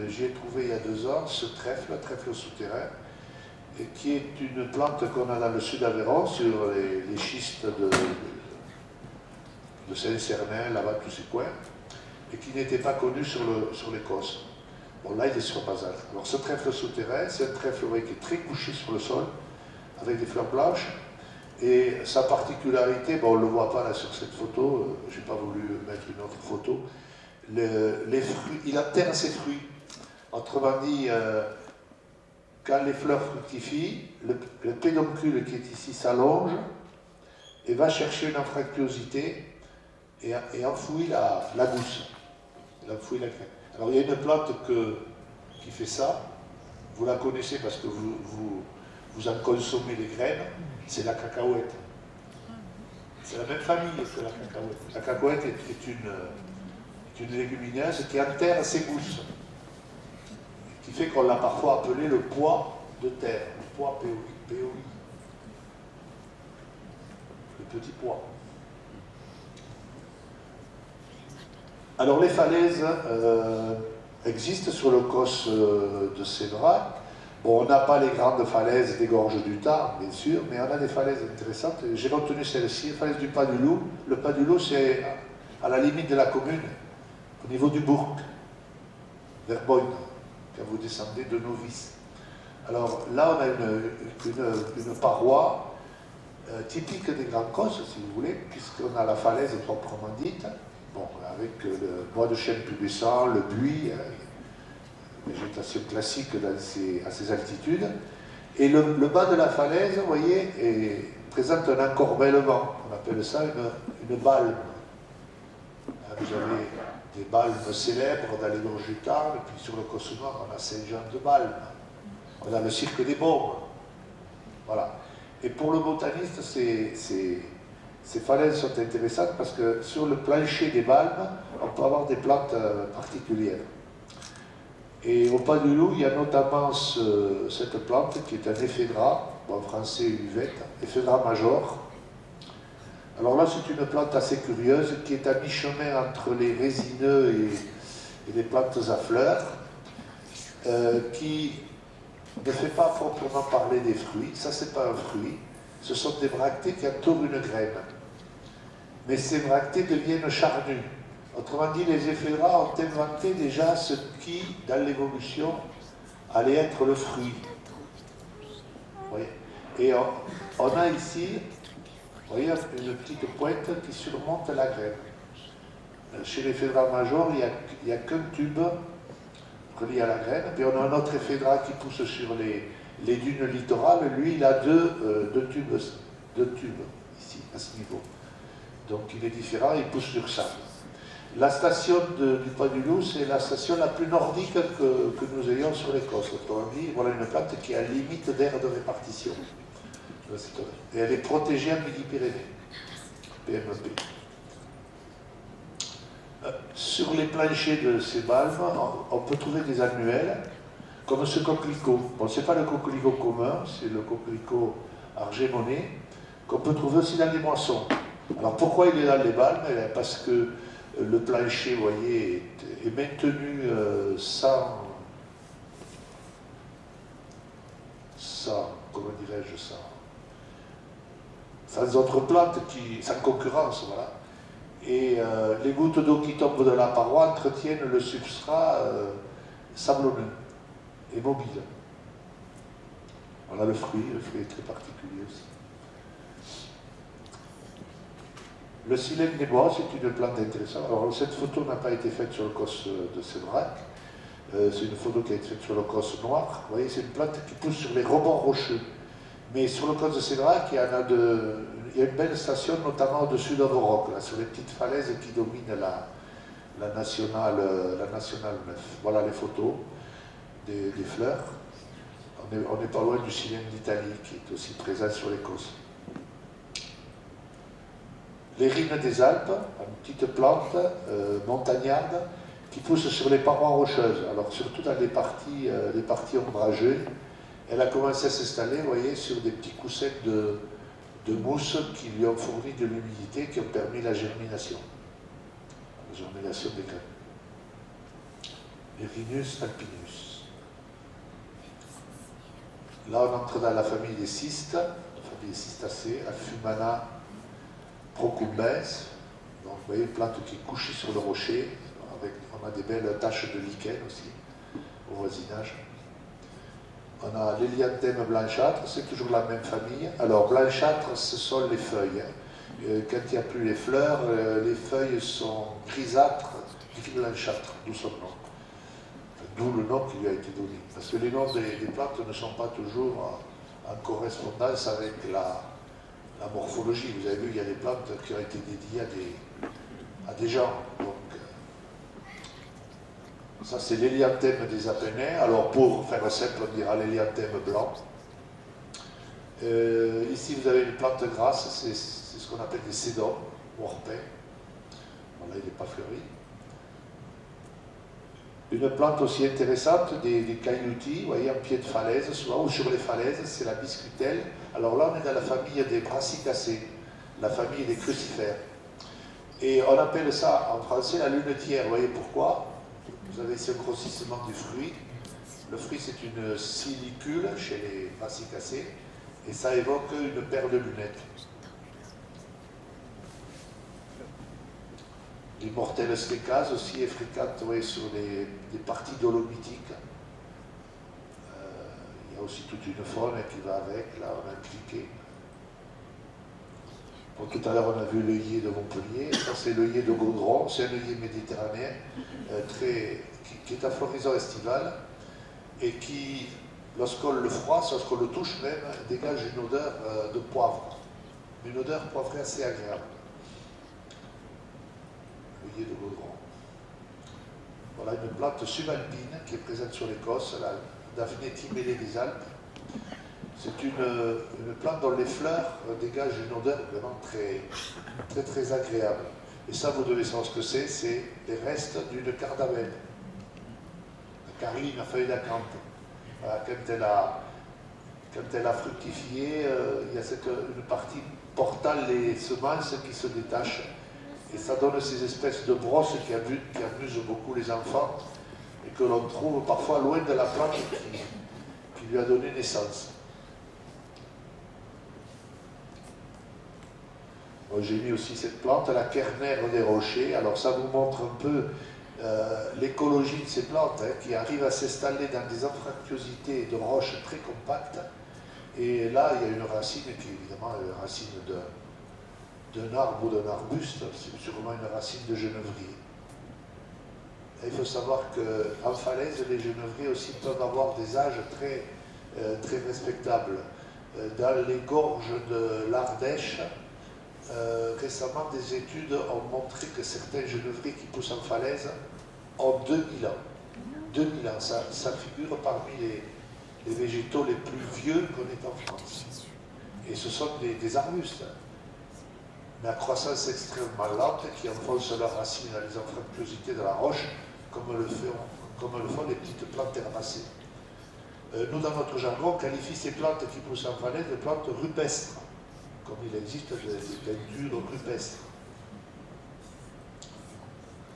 j'ai trouvé il y a 2 ans ce trèfle souterrain, qui est une plante qu'on a dans le sud d'Aveyron, sur les schistes de Saint-Cernin, là-bas, tous ces coins, et qui n'était pas connu sur les Causses. Bon, là, il est sur basalte. Alors, ce trèfle souterrain, c'est un trèfle qui est très couché sur le sol, avec des fleurs blanches, et sa particularité, bon, on ne le voit pas là sur cette photo, je n'ai pas voulu mettre une autre photo, les fruits, il enterre ses fruits. Autrement dit, quand les fleurs fructifient, le pédoncule qui est ici s'allonge et va chercher une anfractuosité et enfouit la gousse. Il enfouit la graine. Alors il y a une plante qui fait ça, vous la connaissez parce que vous en consommez les graines, c'est la cacahuète. C'est la même famille que la cacahuète. La cacahuète est une légumineuse qui enterre ses gousses, qui fait qu'on l'a parfois appelé le pois de terre, le pois péoli, le petit pois. Alors les falaises existent sur le Causse de Sévrac. Bon, on n'a pas les grandes falaises des gorges du Tarn, bien sûr, mais on a des falaises intéressantes. J'ai retenu celle-ci, la falaise du Pas du Loup. Le Pas du Loup, c'est à la limite de la commune, au niveau du Bourg, vers Boyne, quand vous descendez de Novice. Alors là, on a une paroi typique des Grands Causses, si vous voulez, puisqu'on a la falaise proprement dite, bon, avec le bois de chêne pubescent, le buis, végétation classique à ces altitudes. Et le bas de la falaise, vous voyez, présente un encorbellement. On appelle ça une balme. Vous avez des balmes célèbres dans les gorges du Tarn, et puis sur le Causse Noir, on a Saint-Jean-de-Balme. On a le cirque des Baumes. Voilà. Et pour le botaniste, ces falaises sont intéressantes parce que sur le plancher des balmes, on peut avoir des plantes particulières. Et au Pas du Loup, il y a notamment cette plante qui est un éphédra, en français une uvette, éphédra major. Alors là, c'est une plante assez curieuse qui est à mi-chemin entre les résineux et les plantes à fleurs, qui ne fait pas proprement parler des fruits. Ça, c'est pas un fruit. Ce sont des bractées qui entourent une graine. Mais ces bractées deviennent charnues. Autrement dit, les éphédras ont inventé déjà ce qui, dans l'évolution, allait être le fruit. Vous voyez. Et on a ici, vous voyez, une petite pointe qui surmonte la graine. Chez l'éphédra major, il n'y a qu'un tube relié à la graine. Puis on a un autre éphédra qui pousse sur les dunes littorales. Lui, il a deux tubes ici, à ce niveau. Donc il est différent, il pousse sur ça. La station du Pas du Loup, c'est la station la plus nordique que nous ayons sur les Causses. Autrement dit, voilà une plante qui est à limite d'aire de répartition. Et elle est protégée en Midi-Pyrénées, PMEP. Sur les planchers de ces balmes, on peut trouver des annuelles, comme ce coquelicot. Bon, ce n'est pas le coquelicot commun, c'est le coquelicot argémoné, qu'on peut trouver aussi dans les moissons. Alors pourquoi il est dans les balmes? Parce que le plancher, vous voyez, est maintenu sans comment dirais-je, sans autres plantes, sans concurrence, voilà. Et les gouttes d'eau qui tombent de la paroi entretiennent le substrat sablonneux. et mobile. Voilà le fruit est très particulier aussi. Le silène des bois, c'est une plante intéressante. Alors cette photo n'a pas été faite sur le cos de Séverac, c'est une photo qui a été faite sur le cos noir. Vous voyez, c'est une plante qui pousse sur les rebords rocheux. Mais sur le cos de Séverac, il y a une belle station, notamment au-dessus d'Ovoroc, sur les petites falaises qui dominent la nationale 9. Voilà les photos des fleurs. On n'est pas loin du silène d'Italie qui est aussi présent sur l'Écosse. L'érine des Alpes, une petite plante montagnarde qui pousse sur les parois rocheuses. Alors surtout dans les parties ombragées, elle a commencé à s'installer, vous voyez, sur des petits coussins de mousse qui lui ont fourni de l'humidité, qui ont permis la germination des graines. Erinus alpinus. Là, on entre dans la famille des cystes, la famille des cystacées, Afumana procumbens. Donc, vous voyez, une plante qui est couchée sur le rocher. On a des belles taches de lichen aussi, au voisinage. On a l'Hélianthème blanchâtre, c'est toujours la même famille. Alors, blanchâtre, ce sont les feuilles. Quand il n'y a plus les fleurs, les feuilles sont grisâtres, gris blanchâtres, d'où son nom. D'où le nom qui lui a été donné. Parce que les noms des plantes ne sont pas toujours en correspondance avec la morphologie. Vous avez vu, il y a des plantes qui ont été dédiées à des gens. Donc, ça, c'est l'Hélianthème des Apennins. Alors, pour faire simple, on dira l'Hélianthème blanc. Ici, vous avez une plante grasse, c'est ce qu'on appelle des sédums, ou orpins. Voilà, il n'est pas fleuri. Une plante aussi intéressante, des cailloutis, vous voyez, en pied de falaise, souvent, ou sur les falaises, c'est la biscutelle. Alors là, on est dans la famille des brassicacées, la famille des crucifères. Et on appelle ça, en français, la lunetière. Vous voyez pourquoi? Vous avez ici un grossissement du fruit. Le fruit, c'est une silicule chez les brassicacées, et ça évoque une paire de lunettes. L'immortelle stécase aussi est fréquente, ouais, sur les parties dolomitiques. Il y a aussi toute une faune qui va avec, là on a cliqué. Bon, tout à l'heure on a vu l'œillet de Montpellier, ça c'est l'œillet de Gaudron, c'est un œillet méditerranéen qui est à floraison estivale et qui, lorsqu'on le froisse, lorsqu'on le touche même, dégage une odeur de poivre, une odeur poivrée assez agréable. De Gaudron. Voilà une plante subalpine qui est présente sur l'Écosse, la Daphné timélée des Alpes. C'est une plante dont les fleurs dégagent une odeur vraiment très agréable. Et ça, vous devez savoir ce que c'est les restes d'une cardamelle. La carline à feuilles d'acanthe. Voilà, quand elle a fructifié, il y a une partie portant les semences qui se détachent. Et ça donne ces espèces de brosses qui amusent beaucoup les enfants et que l'on trouve parfois loin de la plante qui lui a donné naissance. J'ai mis aussi cette plante, la quernère des rochers. Alors ça vous montre un peu l'écologie de ces plantes qui arrivent à s'installer dans des anfractuosités de roches très compactes. Et là, il y a une racine qui est évidemment une racine d'un arbre ou d'un arbuste, c'est sûrement une racine de genévrier. Et il faut savoir qu'en falaise, les genévriers aussi peuvent avoir des âges très respectables. Dans les gorges de l'Ardèche, récemment, des études ont montré que certains genévriers qui poussent en falaise ont 2000 ans. 2000 ans, ça figure parmi les végétaux les plus vieux qu'on ait en France. Et ce sont des arbustes, mais à croissance extrêmement lente, qui enfoncent leurs racines dans les anfractuosités de la roche, comme le font les petites plantes herbacées. Nous, dans notre jargon, on qualifie ces plantes qui poussent en falaise de plantes rupestres, comme il existe des peintures rupestres.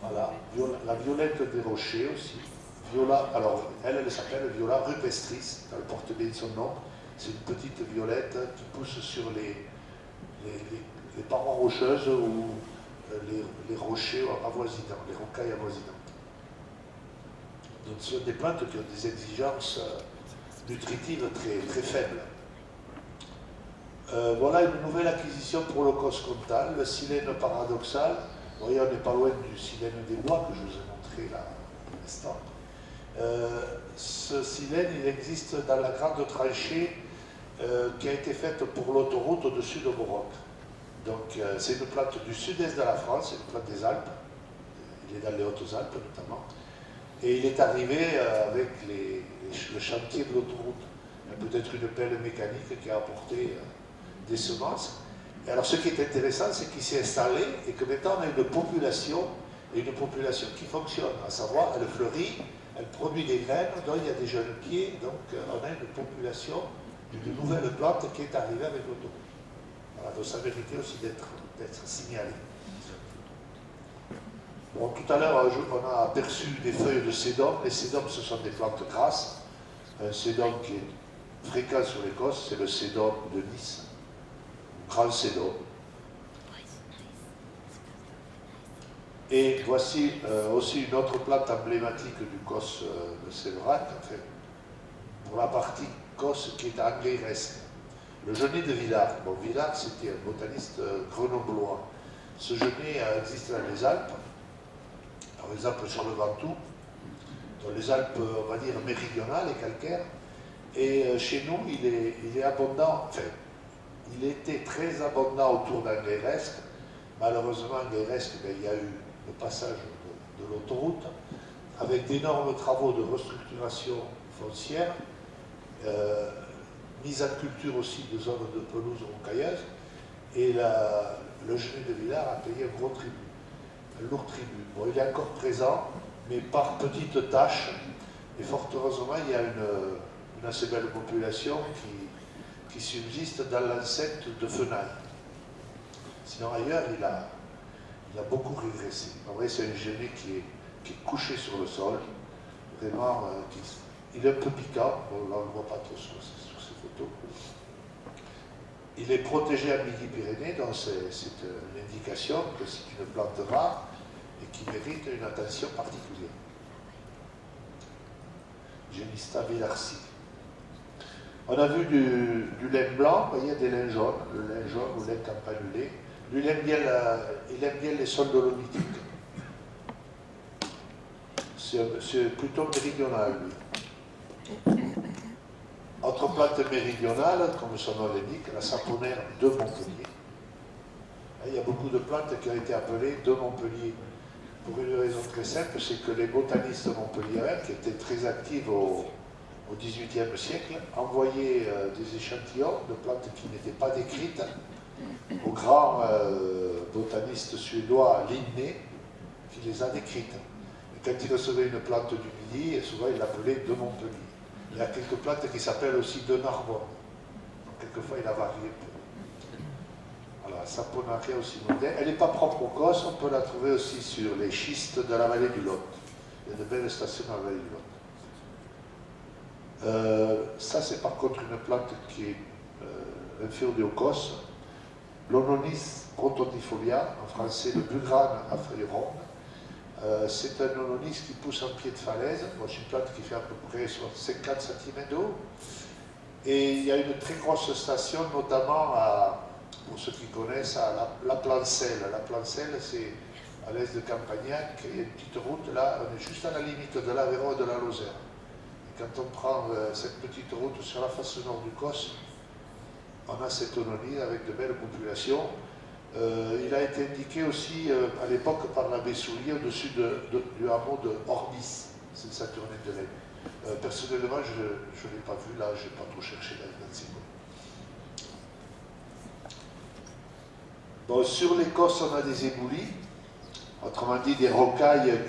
Voilà, la violette des rochers aussi. Viola, alors elle s'appelle Viola rupestris, elle porte bien son nom. C'est une petite violette qui pousse sur les parois rocheuses ou les rochers avoisinants, les rocailles avoisinantes. Donc ce sont des plantes qui ont des exigences nutritives très, très faibles. Voilà une nouvelle acquisition pour le cos comtal, le silène paradoxal. Vous voyez, on n'est pas loin du silène des bois que je vous ai montré là à l'instant. Ce silène, il existe dans la grande tranchée qui a été faite pour l'autoroute au-dessus de Morocco. Donc c'est une plante du sud-est de la France, c'est une plante des Alpes. Il est dans les Hautes-Alpes notamment. Et il est arrivé avec le chantier de l'autoroute. Il y a peut-être une pelle mécanique qui a apporté des semences. Et alors ce qui est intéressant, c'est qu'il s'est installé et que maintenant on a une population qui fonctionne, à savoir elle fleurit, elle produit des graines, donc il y a des jeunes pieds, donc on a une population d'une nouvelle plante qui est arrivée avec l'autoroute. Voilà, donc ça méritait aussi d'être signalé. Bon, tout à l'heure, on a aperçu des feuilles de sédum. Les sédums, ce sont des plantes grasses. Un sédum qui est fréquent sur l'Écosse, c'est le sédum de Nice, grand sédum. Et voici aussi une autre plante emblématique du cos de Séverac, enfin, pour la partie cos qui est anglaisque. Le genêt de Villars. Bon, Villars, c'était un botaniste grenoblois. Ce genêt existe dans les Alpes, par exemple sur le Ventoux, dans les Alpes, on va dire, méridionales et calcaires. Et chez nous, il est abondant, enfin, il était très abondant autour d'Angueresque. Malheureusement, Angueresque, il y a eu le passage de l'autoroute, avec d'énormes travaux de restructuration foncière, mise en culture aussi de zones de pelouse rocailleuse, et le genêt de Villars a payé un gros tribut, un lourd tribut. Bon, il est encore présent, mais par petites tâches, et fort heureusement, il y a une assez belle population qui subsiste dans l'enceinte de Fenaille. Sinon, ailleurs, il a beaucoup régressé. En vrai, c'est un genêt qui est couché sur le sol, vraiment, il est un peu piquant, on ne le voit pas trop sur ces photos. Il est protégé à Midi-Pyrénées, donc c'est une indication que c'est une plante rare et qui mérite une attention particulière. Genista villarsi. On a vu du lin blanc, vous voyez, des lins jaunes, le lin jaune ou lin campanulé. Lui, il aime bien les sols dolomitiques. C'est plutôt méridional, lui. Autre plante méridionale, comme son nom l'indique, la saponaire de Montpellier. Il y a beaucoup de plantes qui ont été appelées de Montpellier. Pour une raison très simple, c'est que les botanistes montpelliérains, qui étaient très actifs au XVIIIe siècle, envoyaient des échantillons de plantes qui n'étaient pas décrites au grand botaniste suédois Linné, qui les a décrites. Et quand il recevait une plante du Midi, souvent il l'appelait de Montpellier. Il y a quelques plantes qui s'appellent aussi de Narbonne. Donc, quelquefois il a varié un peu. Voilà, Saponaria aussi moderne. Elle n'est pas propre au Cos, on peut la trouver aussi sur les schistes de la vallée du Lot. Il y a de belles stations dans la vallée du Lot. Ça, c'est par contre une plante qui est inférieure au Cos. L'Ononis rotondifolia, en français le bugrane à feuilles rondes. C'est un ononis qui pousse en pied de falaise. Bon, c'est une plante qui fait à peu près 50 cm d'eau. Et il y a une très grosse station, notamment pour ceux qui connaissent, à la Plancelle. La Plancelle, c'est à l'est de Campagnac. Il y a une petite route là, on est juste à la limite de l'Aveyron et de la Lozère. Et quand on prend cette petite route sur la face nord du Cos, on a cette ononie avec de belles populations. Il a été indiqué aussi à l'époque par l'abbé Soulier au-dessus du hameau de Orbis, c'est Saturnin de l'Aine. Personnellement, je ne l'ai pas vu là, je n'ai pas trop cherché dans ces mots. Bon, sur l'Écosse, on a des éboulis, autrement dit des rocailles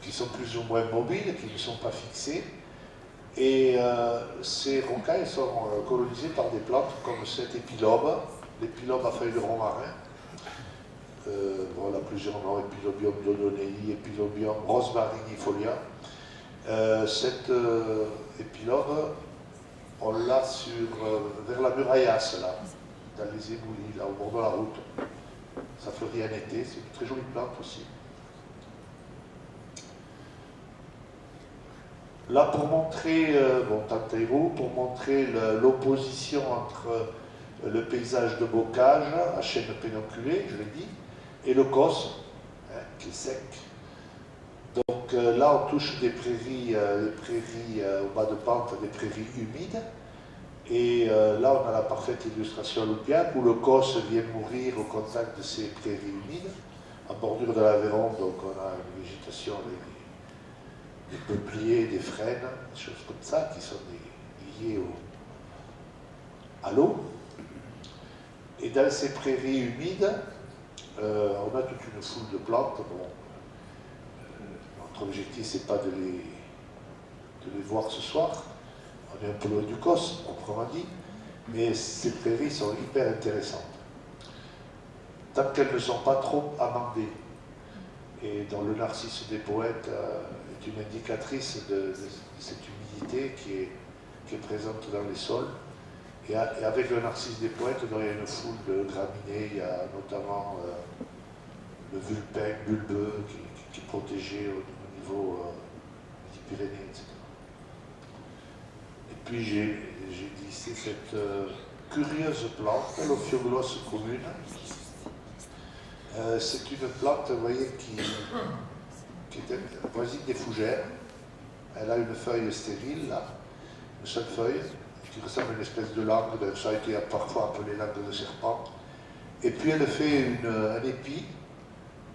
qui sont plus ou moins mobiles, qui ne sont pas fixées. Et ces rocailles sont colonisées par des plantes comme cet épilobe, l'épilobe à feuilles de romarin. Voilà plusieurs noms, Epilobium dodonei, Epilobium rosmarinifolia. Cet épilobe, on l'a vers la Muraillasse, là, dans les éboulis, là, au bord de la route. Ça fleurit en été, c'est une très jolie plante aussi. Là, pour montrer, Tantairo, pour montrer l'opposition entre le paysage de bocage, à chêne pédonculé, je l'ai dit, et le causse, hein, qui est sec. Donc là, on touche des prairies, au bas de pente, des prairies humides. Et là, on a la parfaite illustration à l'Oupiac, où le causse vient mourir au contact de ces prairies humides. En bordure de l'Aveyron, donc on a une végétation, des peupliers, des frênes, des choses comme ça, qui sont liées à l'eau. Et dans ces prairies humides, on a toute une foule de plantes. Bon, notre objectif, c'est pas de les voir ce soir. On est un peu loin du causse, proprement dit, mais ces prairies sont hyper intéressantes. Tant qu'elles ne sont pas trop amendées. Et dont le narcisse des poètes est une indicatrice de cette humidité qui est présente dans les sols. Et avec le narcisse des poètes, il y a une foule de graminées, il y a notamment le vulpin bulbeux qui est protégé au niveau des Pyrénées, etc. Et puis j'ai glissé cette curieuse plante, l'Ophioglosse commune. C'est une plante, vous voyez, qui est voisine des fougères. Elle a une feuille stérile, là, une seule feuille, qui ressemble à une espèce de langue, ça a été parfois appelé langue de serpent. Et puis elle fait un épi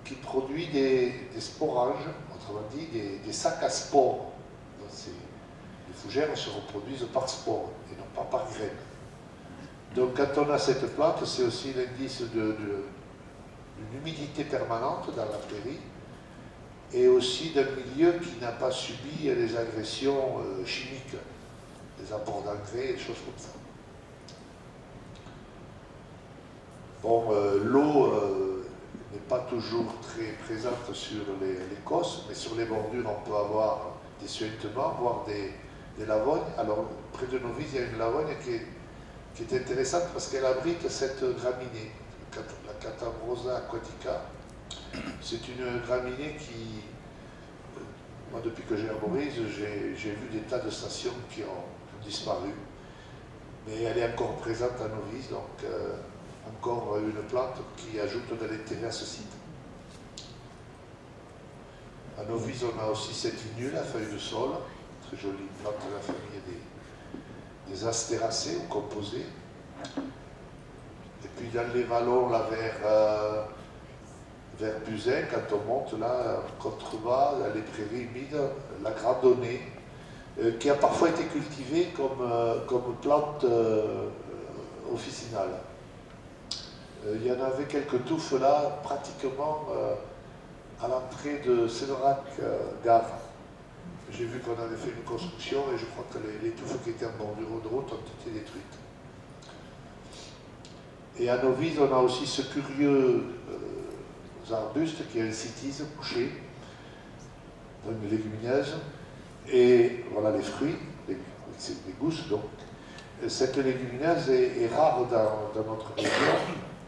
qui produit des sporanges, autrement dit des sacs à spores. Les fougères se reproduisent par spores et non pas par graines. Donc quand on a cette plante, c'est aussi l'indice d'une humidité permanente dans la prairie et aussi d'un milieu qui n'a pas subi les agressions chimiques, des apports d'engrais, des choses comme ça. Bon, l'eau n'est pas toujours très présente sur les cosses, mais sur les bordures, on peut avoir des suintements, voire des lavognes. Alors, près de Novice, il y a une lavogne qui est intéressante parce qu'elle abrite cette graminée, la Catabrosa aquatica. C'est une graminée qui, moi depuis que j'ai arborise, j'ai vu des tas de stations qui ont disparu. Mais elle est encore présente à Novice, donc encore une plante qui ajoute de l'intérêt à ce site. À Novice, on a aussi cette inule à feuilles de sol, très jolie plante de la famille des astéracées ou composées. Et puis dans les vallons, là, vers Buzyn, quand on monte là, contrebas, dans les prairies humides, la grandonnée, qui a parfois été cultivée comme plante officinale. Il y en avait quelques touffes là, pratiquement à l'entrée de Sénérac-Gare. J'ai vu qu'on avait fait une construction et je crois que les touffes qui étaient en bordure de route ont été détruites. Et à Novice, on a aussi ce curieux arbuste qui est un cytise couché, une légumineuse, et voilà les fruits, les gousses donc. Cette légumineuse est rare dans notre région.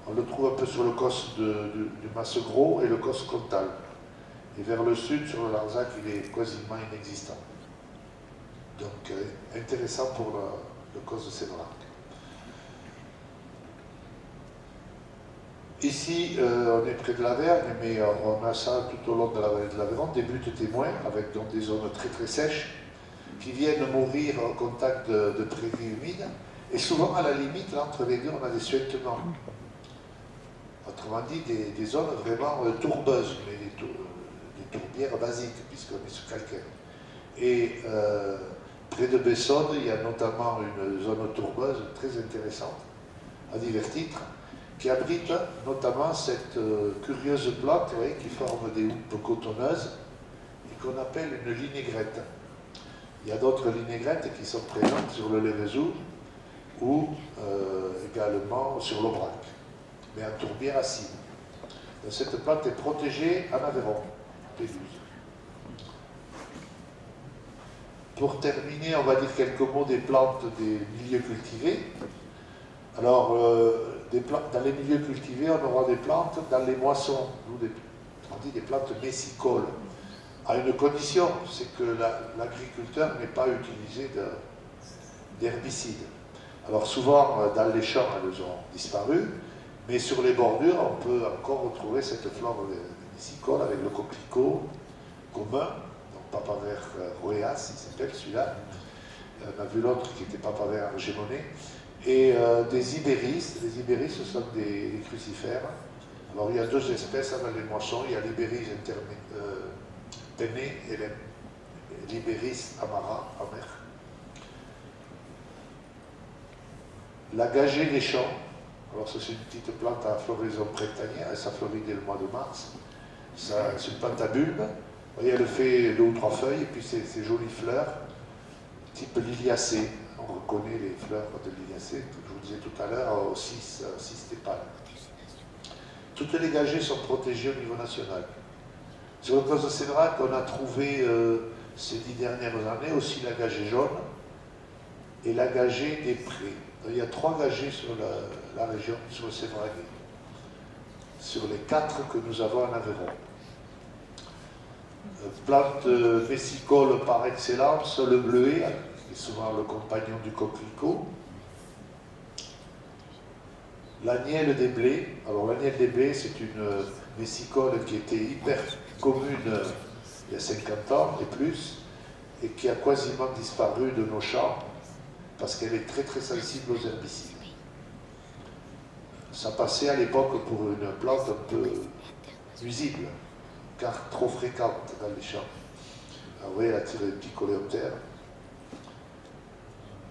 On le trouve un peu sur le causse du Massegros et le causse Comtal. Et vers le sud, sur le Larzac, il est quasiment inexistant. Donc, intéressant pour le causse de Sénérac. Ici, on est près de l'Avergne, mais on a ça tout au long de la vallée de l'Aveyron, des buttes témoins, avec donc des zones très très sèches, qui viennent mourir au contact de prairies humides. Et souvent, à la limite, là, entre les deux, on a des suintements. Autrement dit, des zones vraiment tourbeuses, mais des tourbières basiques, puisqu'on est sur calcaire. Et près de Bessonne, il y a notamment une zone tourbeuse très intéressante, à divers titres, qui abrite notamment cette curieuse plante, vous voyez, qui forme des houppes cotonneuses et qu'on appelle une linaigrette. Il y a d'autres linégrètes qui sont présentes sur le Lévezou ou également sur l'Aubrac, mais en tourbière acide. Cette plante est protégée en Aveyron, Pélouse. Pour terminer, on va dire quelques mots des plantes des milieux cultivés. Alors, dans les milieux cultivés, on aura des plantes dans les moissons, on dit des plantes messicoles. à une condition, c'est que l'agriculteur n'ait pas utilisé d'herbicides. Alors souvent, dans les champs, elles ont disparu, mais sur les bordures, on peut encore retrouver cette flore piscicole avec le coquelicot commun, donc papaver roeas, il s'appelle celui-là. On a vu l'autre qui était papaver argemoné. Et des ibéris. Les ibéris, ce sont des crucifères. Alors il y a deux espèces dans les moissons. Il y a l'ibéris penné et l'ibéris amara, amer. La gagée des champs. Alors ça c'est une petite plante à floraison printanière. Ça fleurit dès le mois de mars. C'est une plante à bulbe. Vous voyez, elle fait 2 ou 3 feuilles et puis ces jolies fleurs, type liliacée. On reconnaît les fleurs de liliacée, je vous disais tout à l'heure, aux 6 tépales. Toutes les gagées sont protégées au niveau national. Sur le cos de Séverac, on a trouvé ces 10 dernières années aussi la gagée jaune et la gagée des prés. Il y a 3 gagées sur la région, sur le Séverac, sur les 4 que nous avons en Aveyron. Plante piscicole par excellence, le bleuet, qui est souvent le compagnon du coquelicot. L'agnelle des blés. Alors l'agnelle des blés, c'est une piscicole qui était hyper commune il y a 50 ans et plus, et qui a quasiment disparu de nos champs parce qu'elle est très très sensible aux herbicides. Ça passait à l'époque pour une plante un peu nuisible, car trop fréquente dans les champs. Après, elle attire les petits coléoptères.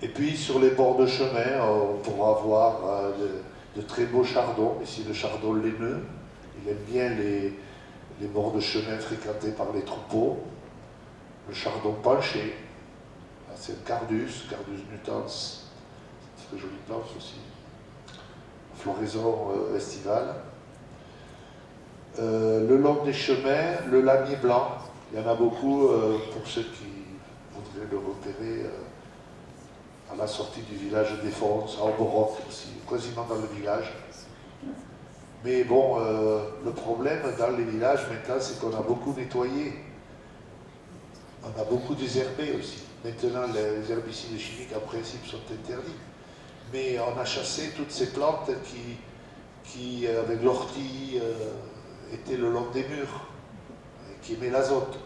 Et puis, sur les bords de chemin, on pourra voir de très beaux chardons. Ici, le chardon laineux. Il aime bien les bords de chemin fréquentés par les troupeaux. Le chardon penché. C'est le Cardus nutans. C'est une jolie plante aussi. Floraison estivale. Le long des chemins, le lamier blanc. Il y en a beaucoup pour ceux qui voudraient le repérer à la sortie du village des Fonds, à Oboroc aussi, quasiment dans le village. Mais bon, le problème dans les villages maintenant, c'est qu'on a beaucoup nettoyé. On a beaucoup désherbé aussi. Maintenant, les herbicides chimiques, en principe, sont interdits. Mais on a chassé toutes ces plantes qui avec l'ortie, étaient le long des murs, et qui émet l'azote.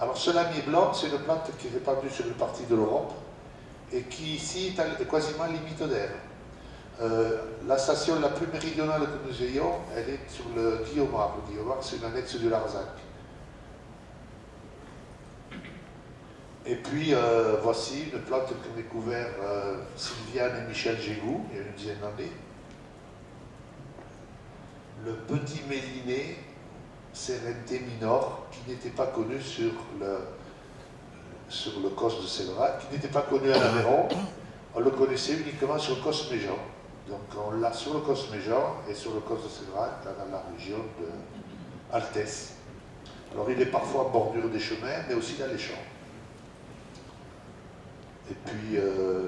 Alors ce lamier blanc, c'est une plante qui est répandue sur une partie de l'Europe, et qui ici est quasiment limite d'air. La station la plus méridionale que nous ayons, elle est sur le Guillaumard. Le Guillaumard, c'est une annexe du Larzac. Et puis, voici une plante qu'ont découvert Sylviane et Michel Gégou, il y a une dizaine d'années. Le petit méliné, Serenté minor, qui n'était pas connu sur le cos de Séverac, qui n'était pas connu à l'Aveyron. On le connaissait uniquement sur le cos Méjean. Donc on l'a sur le cos Méjean et sur le cos de Séverac, là, dans la région de Altesse. Alors il est parfois en bordure des chemins, mais aussi dans les champs. Et puis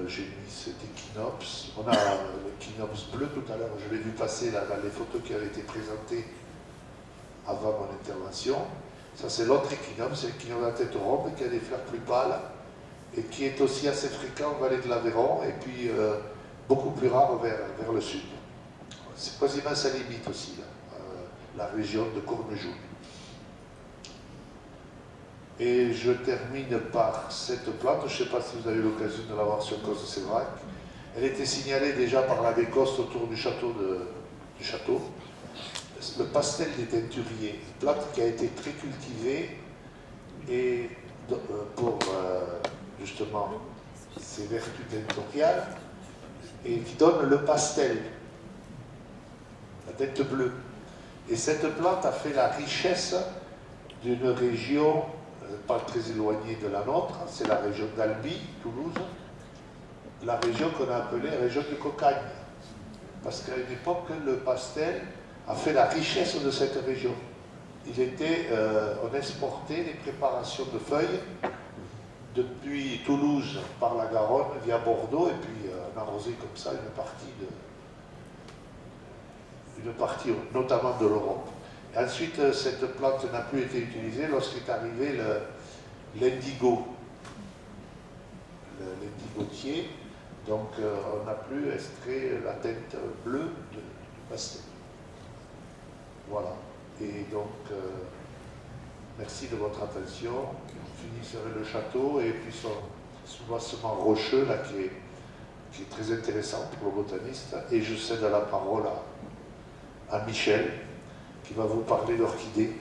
j'ai mis cet échinops. On a l'échinops bleu tout à l'heure, je l'ai vu passer là, dans les photos qui avaient été présentées avant mon intervention. Ça c'est l'autre échinops, c'est l'échinops de la tête ronde qui a des fleurs plus pâles et qui est aussi assez fréquent en vallée de l'Aveyron et puis beaucoup plus rare vers le sud. C'est quasiment sa limite aussi, là, la région de Courmejoux. Et je termine par cette plante, je ne sais pas si vous avez eu l'occasion de la voir sur le cos de Séverac. Elle était signalée déjà par l'abbé Coste autour du château. Le pastel des teinturiers, une plante qui a été très cultivée et pour justement ses vertus teintoriales et qui donne le pastel, la tête bleue. Et cette plante a fait la richesse d'une région pas très éloignée de la nôtre, c'est la région d'Albi, Toulouse, la région qu'on a appelée région de Cocagne. Parce qu'à une époque, le pastel a fait la richesse de cette région. On exportait les préparations de feuilles depuis Toulouse par la Garonne via Bordeaux et puis on arrosait comme ça une partie notamment de l'Europe. Ensuite, cette plante n'a plus été utilisée lorsqu'est arrivé l'indigo, l'indigotier. Donc, on n'a plus extrait la teinte bleue du pastel. Voilà. Et donc, merci de votre attention. On finissera le château et puis son soubassement rocheux, là, qui est très intéressant pour le botaniste. Et je cède la parole à Michel, qui va vous parler d'orchidées.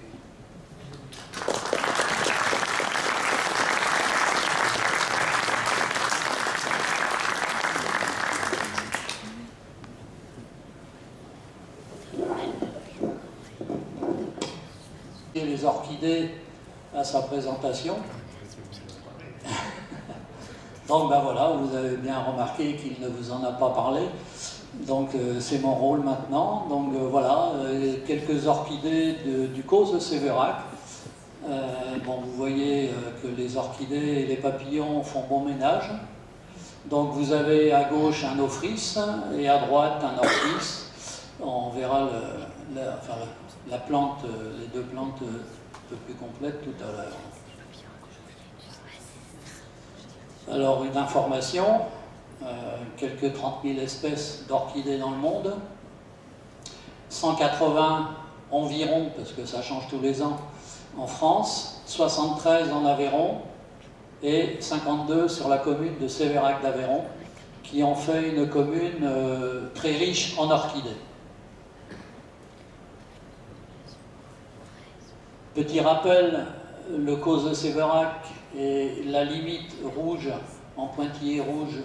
Les orchidées à sa présentation. Donc ben voilà, vous avez bien remarqué qu'il ne vous en a pas parlé. Donc c'est mon rôle maintenant. Donc voilà, quelques orchidées du Causse de Sévérac. Bon, vous voyez que les orchidées et les papillons font bon ménage. Donc vous avez à gauche un ophrys et à droite un orchis. On verra la plante, les deux plantes un peu plus complètes tout à l'heure. Alors une information, quelques 30 000 espèces d'orchidées dans le monde, 180 environ, parce que ça change tous les ans, en France, 73 en Aveyron et 52 sur la commune de Sévérac d'Aveyron, qui en fait une commune très riche en orchidées. Petit rappel, le Causse de Sévérac est la limite rouge, en pointillé rouge,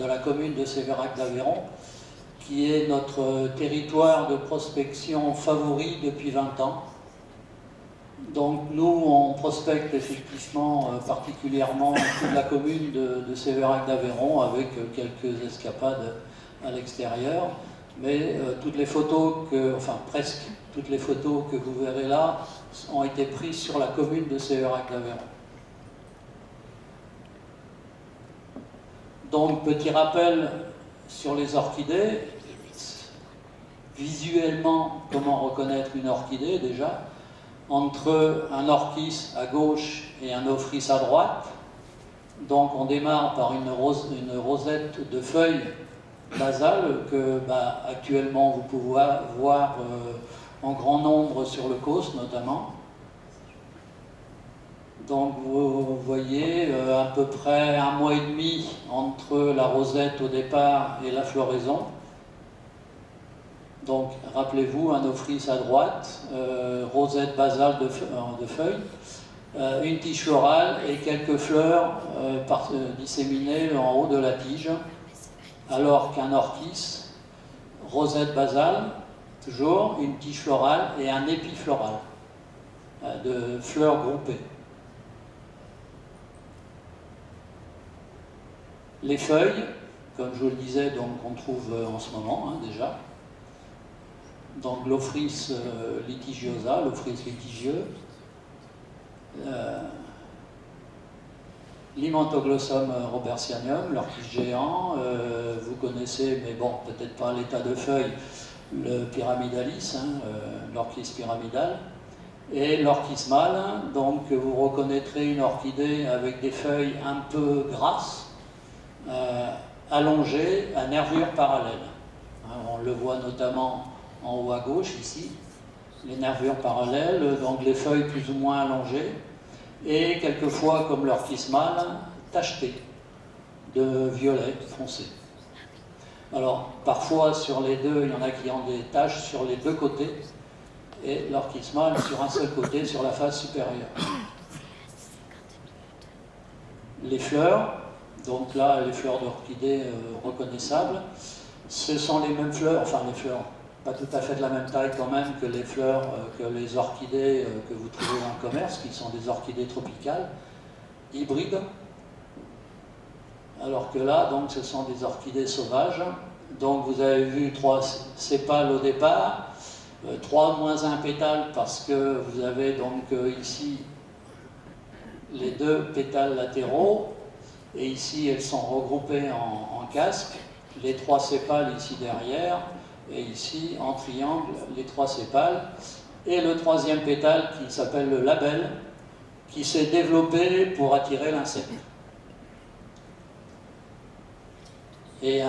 de la commune de Sévérac d'Aveyron, qui est notre territoire de prospection favori depuis 20 ans. Donc nous, on prospecte effectivement particulièrement toute la commune de Sévérac d'Aveyron, avec quelques escapades à l'extérieur. Mais toutes les photos presque toutes les photos que vous verrez là ont été prises sur la commune de Sévérac d'Aveyron. Donc, petit rappel sur les orchidées. Visuellement, comment reconnaître une orchidée déjà? Entre un orchis à gauche et un ophrys à droite. Donc, on démarre par une rosette de feuilles basales que actuellement vous pouvez voir en grand nombre sur le Causse notamment. Donc vous voyez à peu près 1 mois et demi entre la rosette au départ et la floraison. Donc rappelez-vous, un ophrys à droite, rosette basale de feuilles, une tige florale et quelques fleurs disséminées en haut de la tige. Alors qu'un orchis, rosette basale, toujours une tige florale et un épi floral de fleurs groupées. Les feuilles, comme je vous le disais, donc on trouve en ce moment déjà. Donc l'ophrys litigiosa, l'ophrys litigieux, l'Imantoglossum robertianum, l'orchis géant, vous connaissez, mais bon, peut-être pas l'état de feuille, le pyramidalis, l'orchis pyramidal, et l'orchis mâle. Donc vous reconnaîtrez une orchidée avec des feuilles un peu grasses, allongées à nervures parallèles. On le voit notamment en haut à gauche ici, les nervures parallèles, donc les feuilles plus ou moins allongées, et quelquefois, comme l'orchis mâle, tachetées de violet foncé. Alors, parfois, sur les deux, il y en a qui ont des taches sur les deux côtés, et l'orchis mâle sur un seul côté, sur la face supérieure. Les fleurs, donc là, les fleurs d'orchidées reconnaissables, ce sont les mêmes fleurs, enfin les fleurs, pas tout à fait de la même taille quand même que les fleurs, que les orchidées que vous trouvez dans le commerce, qui sont des orchidées tropicales, hybrides. Alors que là, donc, ce sont des orchidées sauvages. Donc vous avez vu 3 sépales au départ, 3 moins 1 pétale parce que vous avez donc ici les 2 pétales latéraux, et ici elles sont regroupées en casque, les 3 sépales ici derrière, et ici, en triangle, les 3 sépales. Et le 3e pétale qui s'appelle le labelle, qui s'est développé pour attirer l'insecte. Et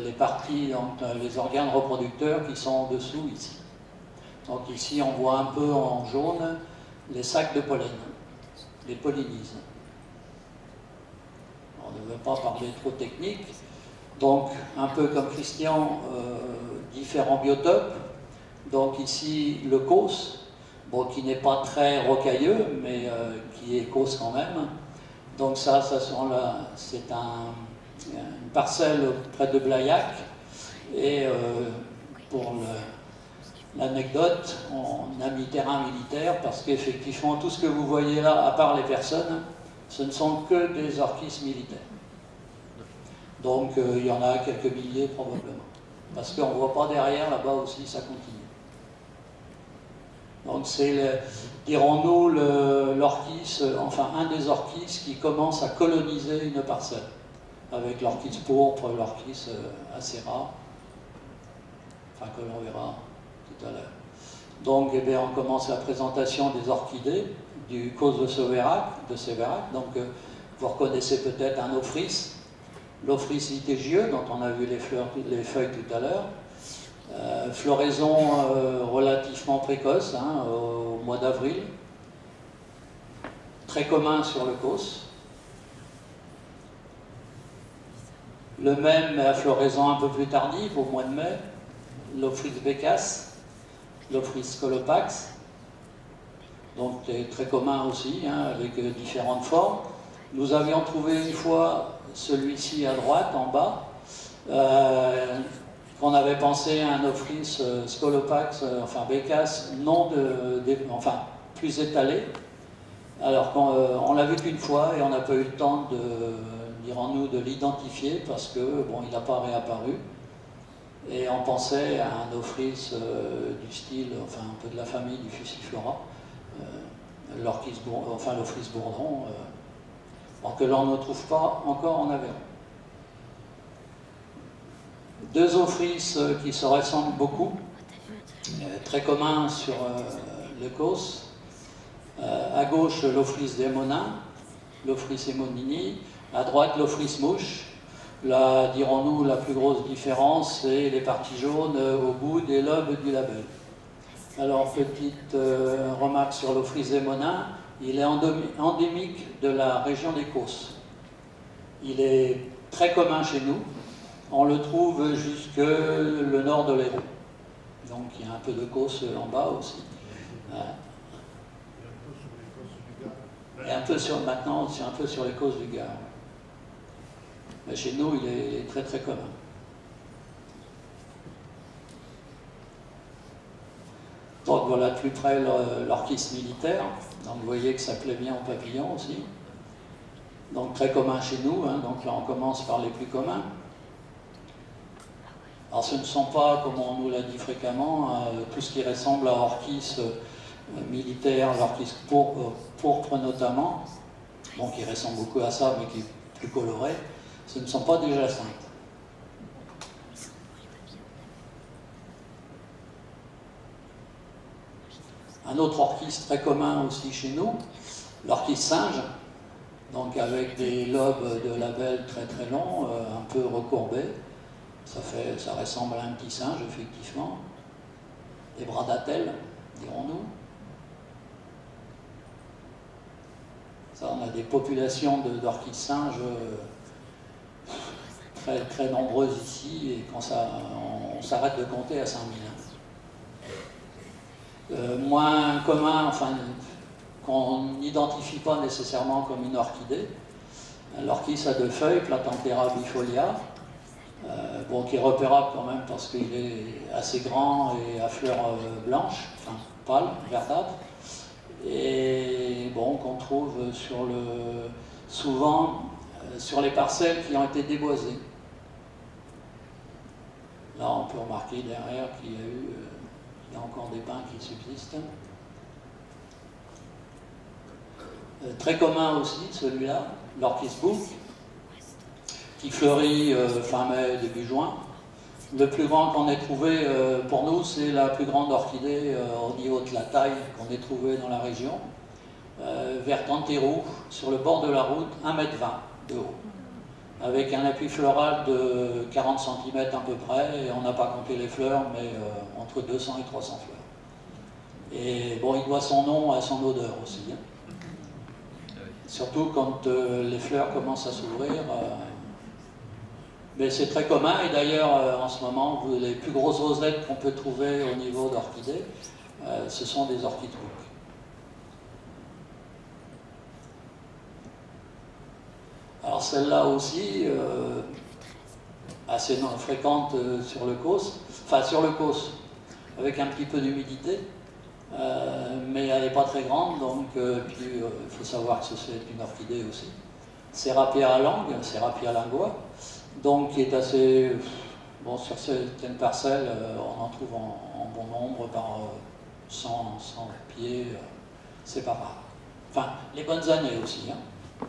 les parties, donc, les organes reproducteurs qui sont en dessous ici. Donc ici, on voit un peu en jaune les sacs de pollen, les pollinises. On ne veut pas parler trop technique. Donc, un peu comme Christian, différents biotopes. Donc ici, le causse, bon, qui n'est pas très rocailleux, mais qui est causse quand même. Donc ça c'est une parcelle près de Blaillac. Et pour l'anecdote, on a mis terrain militaire parce qu'effectivement, tout ce que vous voyez là, à part les personnes, ce ne sont que des orchis militaires. Donc il y en a quelques milliers probablement. Parce qu'on ne voit pas derrière, là-bas aussi, ça continue. Donc c'est, dirons-nous, l'orchis, enfin un des orchis qui commence à coloniser une parcelle, avec l'orchis pourpre, l'orchis assez rare, enfin que l'on verra tout à l'heure. Donc eh bien, on commence la présentation des orchidées, du causse de Séverac. Donc vous reconnaissez peut-être un ophrys, l'ophrys litigieux, dont on a vu les feuilles tout à l'heure. Floraison relativement précoce, hein, au mois d'avril, très commun sur le causse. Le même, mais à floraison un peu plus tardive, au mois de mai, l'ophrys becas, l'ophrys scolopax, donc très commun aussi, hein, avec différentes formes. Nous avions trouvé une fois celui-ci à droite, en bas, qu'on avait pensé à un ophrys scolopax, enfin becas, enfin plus étalé. Alors qu'on l'a vu qu'une fois et on n'a pas eu le temps dirons-nous, de l'identifier parce que bon, il n'a pas réapparu. Et on pensait à un ophrys du style, enfin un peu de la famille du Fuciflora, l'ophrys bourdon, que l'on ne trouve pas encore en Aveyron. 2 ophrys qui se ressemblent beaucoup, très communs sur le causse. À gauche, l'ophrys démonin, l'ophrys emonini, à droite, l'ophrys mouche. Là, dirons-nous, la plus grosse différence, c'est les parties jaunes au bout des lobes du labelle. Alors, petite remarque sur l'ophrys démonin, il est endémique de la région des Causses. Il est très commun chez nous. On le trouve jusque le nord de l'Hérault. Donc il y a un peu de causse en bas aussi. Et un peu sur, maintenant, c'est un peu sur les causses du Gard. Mais chez nous, il est très très commun. Donc voilà de plus près l'orchis militaire. Donc vous voyez que ça plaît bien aux papillons aussi. Donc très commun chez nous, hein. Donc là on commence par les plus communs. Alors ce ne sont pas, comme on nous l'a dit fréquemment, tout ce qui ressemble à orchis militaire, l'orchis pourpre notamment, bon, qui ressemble beaucoup à ça mais qui est plus coloré, ce ne sont pas des jacinthes. Un autre orchis très commun aussi chez nous, l'orchis singe, donc avec des lobes de labelle très très longs, un peu recourbés. Ça ressemble à un petit singe, effectivement. Des bras d'attelle, dirons-nous. Ça, on a des populations d'orchis singes très, très nombreuses ici, et quand on s'arrête de compter à 5000. Moins commun, enfin, qu'on n'identifie pas nécessairement comme une orchidée. L'orchis à 2 feuilles, Platanthera bifolia, bon, qui est repérable quand même parce qu'il est assez grand et à fleurs blanches, enfin pâles, verdâtres, et bon, qu'on trouve souvent sur les parcelles qui ont été déboisées. Là, on peut remarquer derrière qu'il y a encore des pins qui subsistent. Très commun aussi, celui-là, l'orchis bouc, qui fleurit fin mai, début juin, Le plus grand qu'on ait trouvé pour nous, c'est la plus grande orchidée au niveau de la taille qu'on ait trouvée dans la région, vers Tanterou, sur le bord de la route, 1,20 m de haut, avec un appui floral de 40 cm à peu près, et on n'a pas compté les fleurs, mais entre 200 et 300 fleurs. Et bon, il doit son nom à son odeur aussi, hein. Surtout quand les fleurs commencent à s'ouvrir. Mais c'est très commun, et d'ailleurs, en ce moment, les plus grosses rosettes qu'on peut trouver au niveau d'orchidées, ce sont des orchid bouc. Alors celle-là aussi, assez non fréquente sur le Causse, enfin sur le Causse, avec un petit peu d'humidité, mais elle n'est pas très grande, donc il faut savoir que c'est une orchidée aussi. Sérapia à langue, Sérapia lingua, donc qui est assez, bon, sur certaines parcelles, on en trouve en bon nombre, par 100 pieds, c'est pas rare. Enfin, les bonnes années aussi, hein.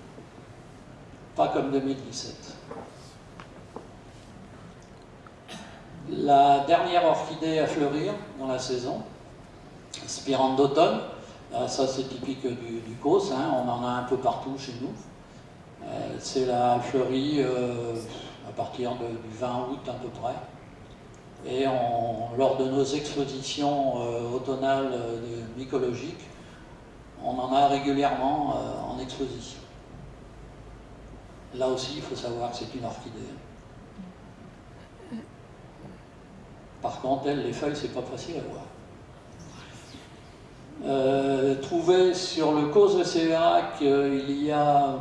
Pas comme 2017. La dernière orchidée à fleurir dans la saison, Spirante d'automne, ça c'est typique du Causse, hein, on en a un peu partout chez nous. C'est la fleurie à partir du 20 août à peu près. Et lors de nos expositions automnales mycologiques, on en a régulièrement en exposition. Là aussi, il faut savoir que c'est une orchidée. Par contre, elle, les feuilles, c'est pas facile à voir. Trouvé sur le Causse de Sévérac il y a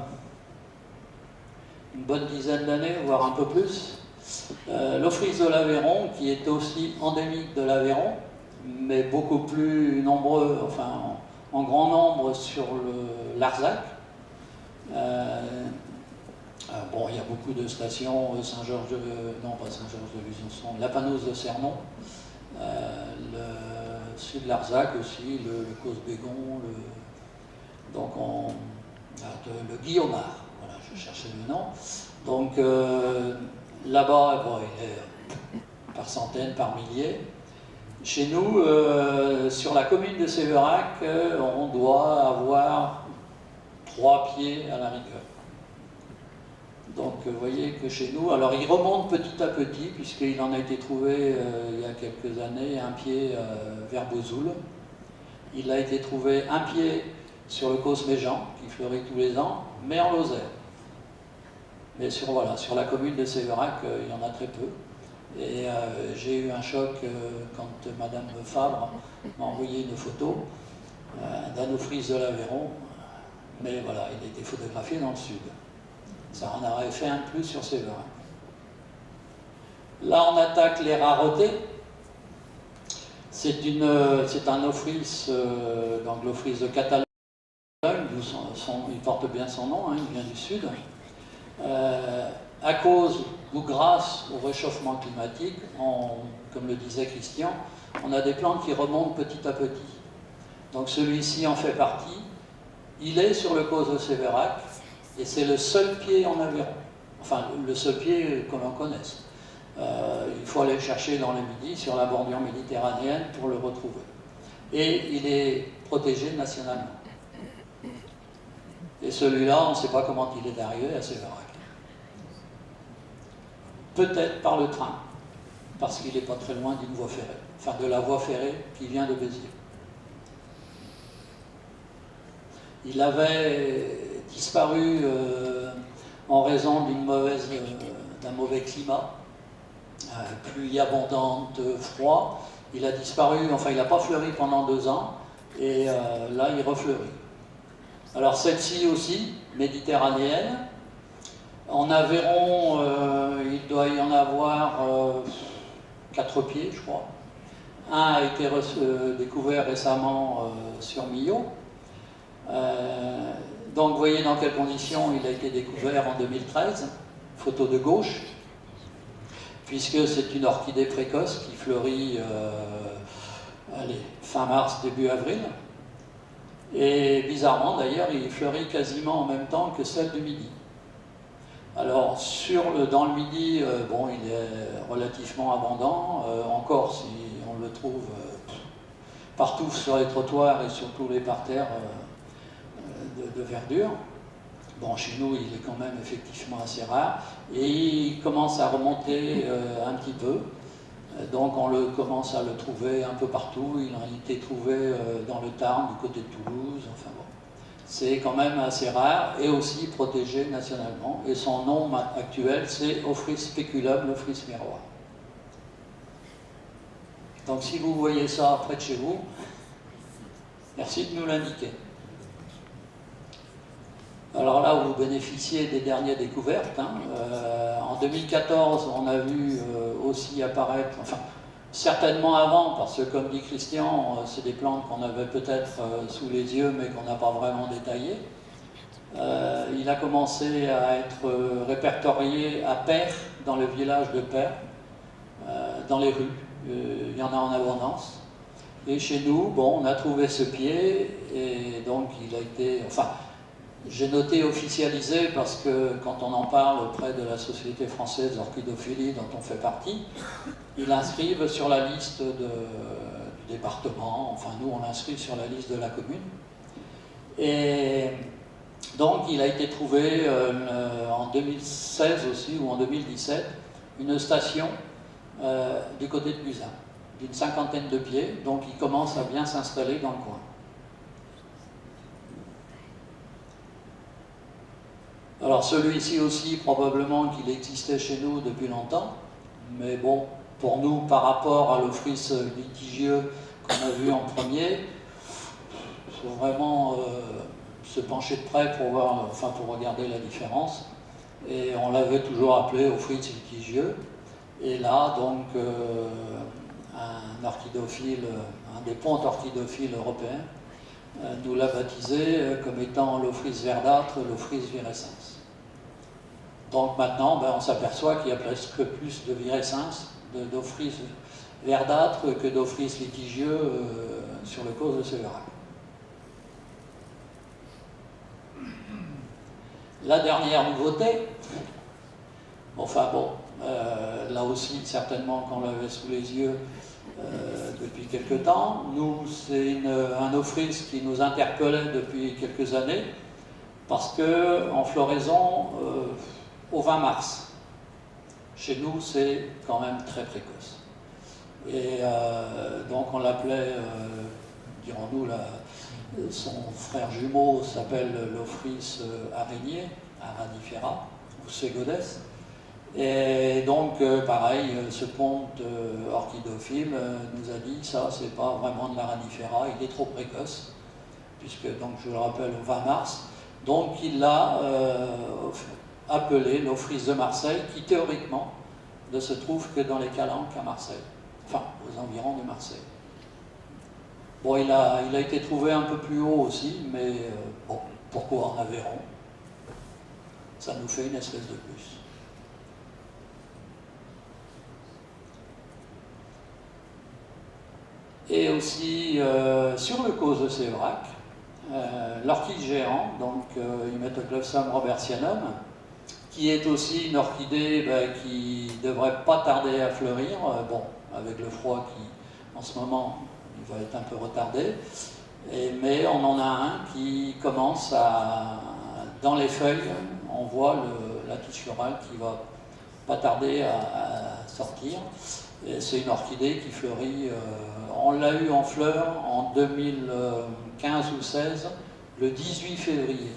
une bonne dizaine d'années, voire un peu plus, l'Ophrys de l'Aveyron, qui est aussi endémique de l'Aveyron, mais beaucoup plus nombreux, enfin en grand nombre sur l'Arzac. Bon, il y a beaucoup de stations, Saint-Georges, non pas Saint-Georges de Luzon, la Panos de Cernon, le sud de l'Arzac aussi, le Causse-Bégon, donc le Guillaumard, voilà, je cherchais le nom. Donc là-bas, bon, il est par centaines, par milliers. Chez nous, sur la commune de Sévérac, on doit avoir 3 pieds à la rigueur. Donc vous voyez que chez nous, alors il remonte petit à petit, puisqu'il en a été trouvé il y a quelques années, un pied vers Bozoul. Il a été trouvé un pied sur le Causse Méjean, qui fleurit tous les ans, mais en Lozère. Mais voilà, sur la commune de Sévérac, il y en a très peu. Et j'ai eu un choc quand Madame Fabre m'a envoyé une photo d'un Ophrys de l'Aveyron, mais voilà, il a été photographié dans le sud. Ça en aurait fait un plus sur Sévérac. Là, on attaque les raretés. C'est un Ophrys, donc l'Ophrys de Catalogne, il porte bien son nom, hein, il vient du sud. À cause ou grâce au réchauffement climatique, comme le disait Christian, on a des plantes qui remontent petit à petit. Donc celui-ci en fait partie. Il est sur le Causse de Sévérac et c'est le seul pied en Aveyron. Enfin, le seul pied que l'on connaisse. Il faut aller le chercher dans le Midi, sur la bordure méditerranéenne, pour le retrouver. Et il est protégé nationalement. Et celui-là, on ne sait pas comment il est arrivé à Sévérac. Peut-être par le train, parce qu'il n'est pas très loin d'une voie ferrée, enfin de la voie ferrée qui vient de Béziers. Il avait disparu en raison d'un mauvais climat, pluie abondante, froid. Il a disparu, enfin il n'a pas fleuri pendant 2 ans, et là il refleurit. Alors celle-ci aussi, méditerranéenne. En Aveyron, il doit y en avoir 4 pieds, je crois. Un a été découvert récemment sur Millau. Donc vous voyez dans quelles conditions il a été découvert en 2013, photo de gauche, puisque c'est une orchidée précoce qui fleurit fin mars, début avril. Et bizarrement d'ailleurs, il fleurit quasiment en même temps que celle du Midi. Alors, dans le Midi, bon, il est relativement abondant. En Corse, on le trouve partout sur les trottoirs et sur tous les parterres de verdure. Bon, chez nous, il est quand même effectivement assez rare. Et il commence à remonter un petit peu. Donc, on commence à le trouver un peu partout. Il a été trouvé dans le Tarn, du côté de Toulouse. Enfin bon. C'est quand même assez rare et aussi protégé nationalement. Et son nom actuel, c'est Ophrys speculum, l'Ophrys miroir. Donc si vous voyez ça près de chez vous, merci de nous l'indiquer. Alors là, vous bénéficiez des dernières découvertes. En 2014, on a vu aussi apparaître, enfin, certainement avant, parce que comme dit Christian, c'est des plantes qu'on avait peut-être sous les yeux, mais qu'on n'a pas vraiment détaillées. Il a commencé à être répertorié à Père, dans le village de Père, dans les rues. Il y en a en abondance. Et chez nous, bon, on a trouvé ce pied, et donc il a été... Enfin, j'ai noté officialisé parce que quand on en parle auprès de la Société française d'orchidophilie dont on fait partie, ils l'inscrivent sur la liste du département, enfin nous on l'inscrit sur la liste de la commune. Et donc il a été trouvé en 2016 aussi, ou en 2017, une station du côté de Buzyn, d'une 50aine de pieds, donc il commence à bien s'installer dans le coin. Alors celui-ci aussi, probablement qu'il existait chez nous depuis longtemps, mais bon, pour nous, par rapport à l'Ophrys litigieux qu'on a vu en premier, il faut vraiment se pencher de près pour voir, enfin pour regarder la différence. Et on l'avait toujours appelé Ophrys litigieux. Et là, donc, un orchidophile, un des pontes orchidophiles européens, nous l'a baptisé comme étant l'Ophrys verdâtre, l'Ophrys virescens. Donc maintenant, on s'aperçoit qu'il y a presque plus de virescens, d'Ophrys verdâtre que d'Ophrys litigieux sur le causse de Sévérac. La dernière nouveauté, enfin bon, là aussi certainement qu'on l'avait sous les yeux depuis quelque temps, nous c'est un Ophrys qui nous interpellait depuis quelques années, parce qu'en floraison, au 20 mars. Chez nous, c'est quand même très précoce. Et donc, on l'appelait, dirons-nous, son frère jumeau s'appelle l'Ophrys araignée, Aranifera, ou Ségodes. Et donc, pareil, ce ponte orchidophile nous a dit, ça, c'est pas vraiment de l'Aranifera, il est trop précoce, puisque, donc, je le rappelle, au 20 mars. Donc, il l'a appelé l'Ophrys de Marseille, qui théoriquement ne se trouve que dans les Calanques à Marseille, enfin aux environs de Marseille. Bon, il a été trouvé un peu plus haut aussi, mais bon, pourquoi en Aveyron? Ça nous fait une espèce de plus. Et aussi sur le causse de Sévérac, l'orchide géant, donc Hymetoclopsum robertianum, qui est aussi une orchidée qui ne devrait pas tarder à fleurir, bon, avec le froid qui, en ce moment, il va être un peu retardé, mais on en a un qui commence à, dans les feuilles, on voit la tige florale qui va pas tarder à sortir. C'est une orchidée qui fleurit, on l'a eu en fleurs en 2015 ou 16, le 18 février.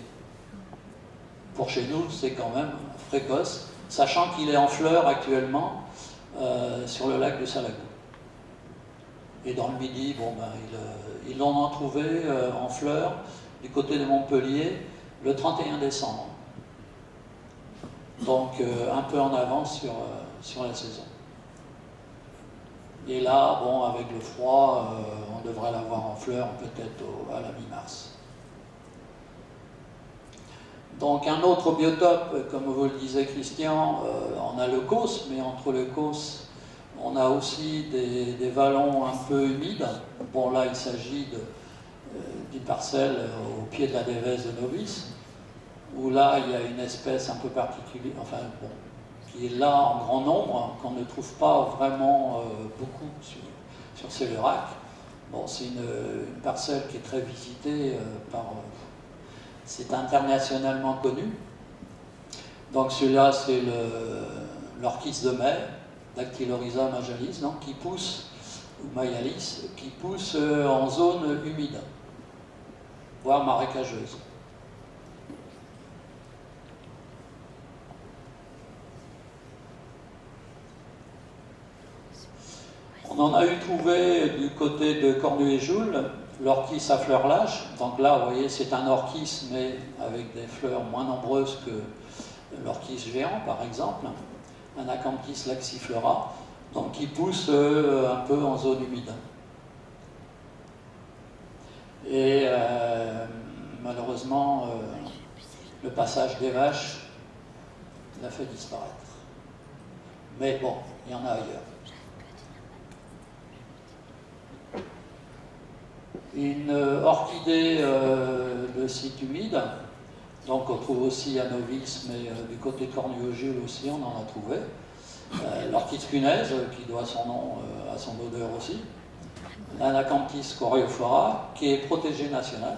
Pour chez nous, c'est quand même précoce, sachant qu'il est en fleurs actuellement sur le lac de Salago. Et dans le Midi, bon, ils l'ont trouvé en fleurs du côté de Montpellier le 31 décembre. Donc un peu en avance sur la saison. Et là, bon, avec le froid, on devrait l'avoir en fleurs peut-être à la mi-mars. Donc un autre biotope, comme vous le disait Christian, on a le causse, mais entre le causse, on a aussi des vallons un peu humides. Bon, là, il s'agit d'une parcelle au pied de la dévèse de Novice. où là, il y a une espèce un peu particulière, enfin, bon, qui est là en grand nombre, qu'on ne trouve pas vraiment beaucoup sur Sévérac. Bon, c'est une parcelle qui est très visitée c'est internationalement connu. Donc celui-là, c'est l'orchis de mer, Dactylorhiza majalis, donc, qui pousse, ou majalis, qui pousse en zone humide, voire marécageuse. On en a eu trouvé du côté de Cornuet-Joule, l'orchis à fleurs lâches. Donc là, vous voyez, c'est un orchis, mais avec des fleurs moins nombreuses que l'orchis géant, par exemple. Un Acanthis laxiflora, donc qui pousse un peu en zone humide. Et malheureusement, le passage des vaches l'a fait disparaître. Mais bon, il y en a ailleurs. Une orchidée de site humide, donc on trouve aussi à Novice, mais du côté de Cornuet-Joule aussi, on en a trouvé. L'orchis punaise, qui doit son nom à son odeur aussi. L'Anacanthis coreophora, qui est protégé national,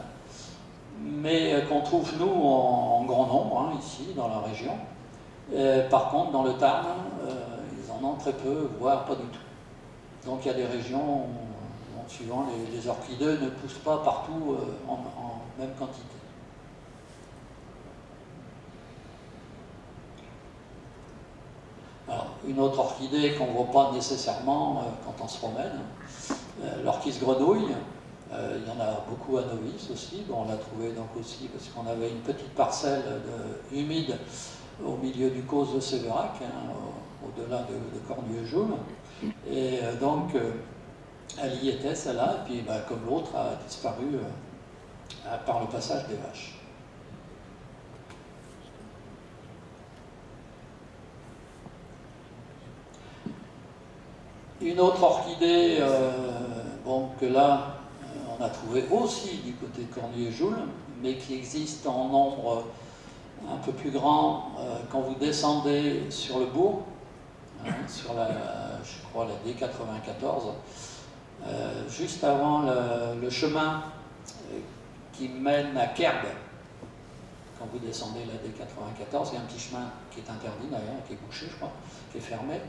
mais qu'on trouve nous en grand nombre, hein, ici, dans la région. Par contre, dans le Tarn, ils en ont très peu, voire pas du tout. Donc il y a des régions où, suivant les orchidées, ne poussent pas partout en même quantité. Alors, une autre orchidée qu'on ne voit pas nécessairement quand on se promène, l'orchis grenouille. Il y en a beaucoup à Novice aussi. Bon, on l'a trouvé donc aussi parce qu'on avait une petite parcelle humide au milieu du causse de Sévérac, hein, au-delà de Cornuet-Joule. Et donc, elle y était, celle-là, et puis comme l'autre a disparu par le passage des vaches. Une autre orchidée, que là, on a trouvé aussi du côté de Cornuet-Joule, mais qui existe en nombre un peu plus grand quand vous descendez sur le bourg, hein, sur je crois la D94, juste avant le chemin qui mène à Kerbe. Quand vous descendez la D94, il y a un petit chemin qui est interdit d'ailleurs, qui est bouché, je crois, qui est fermé,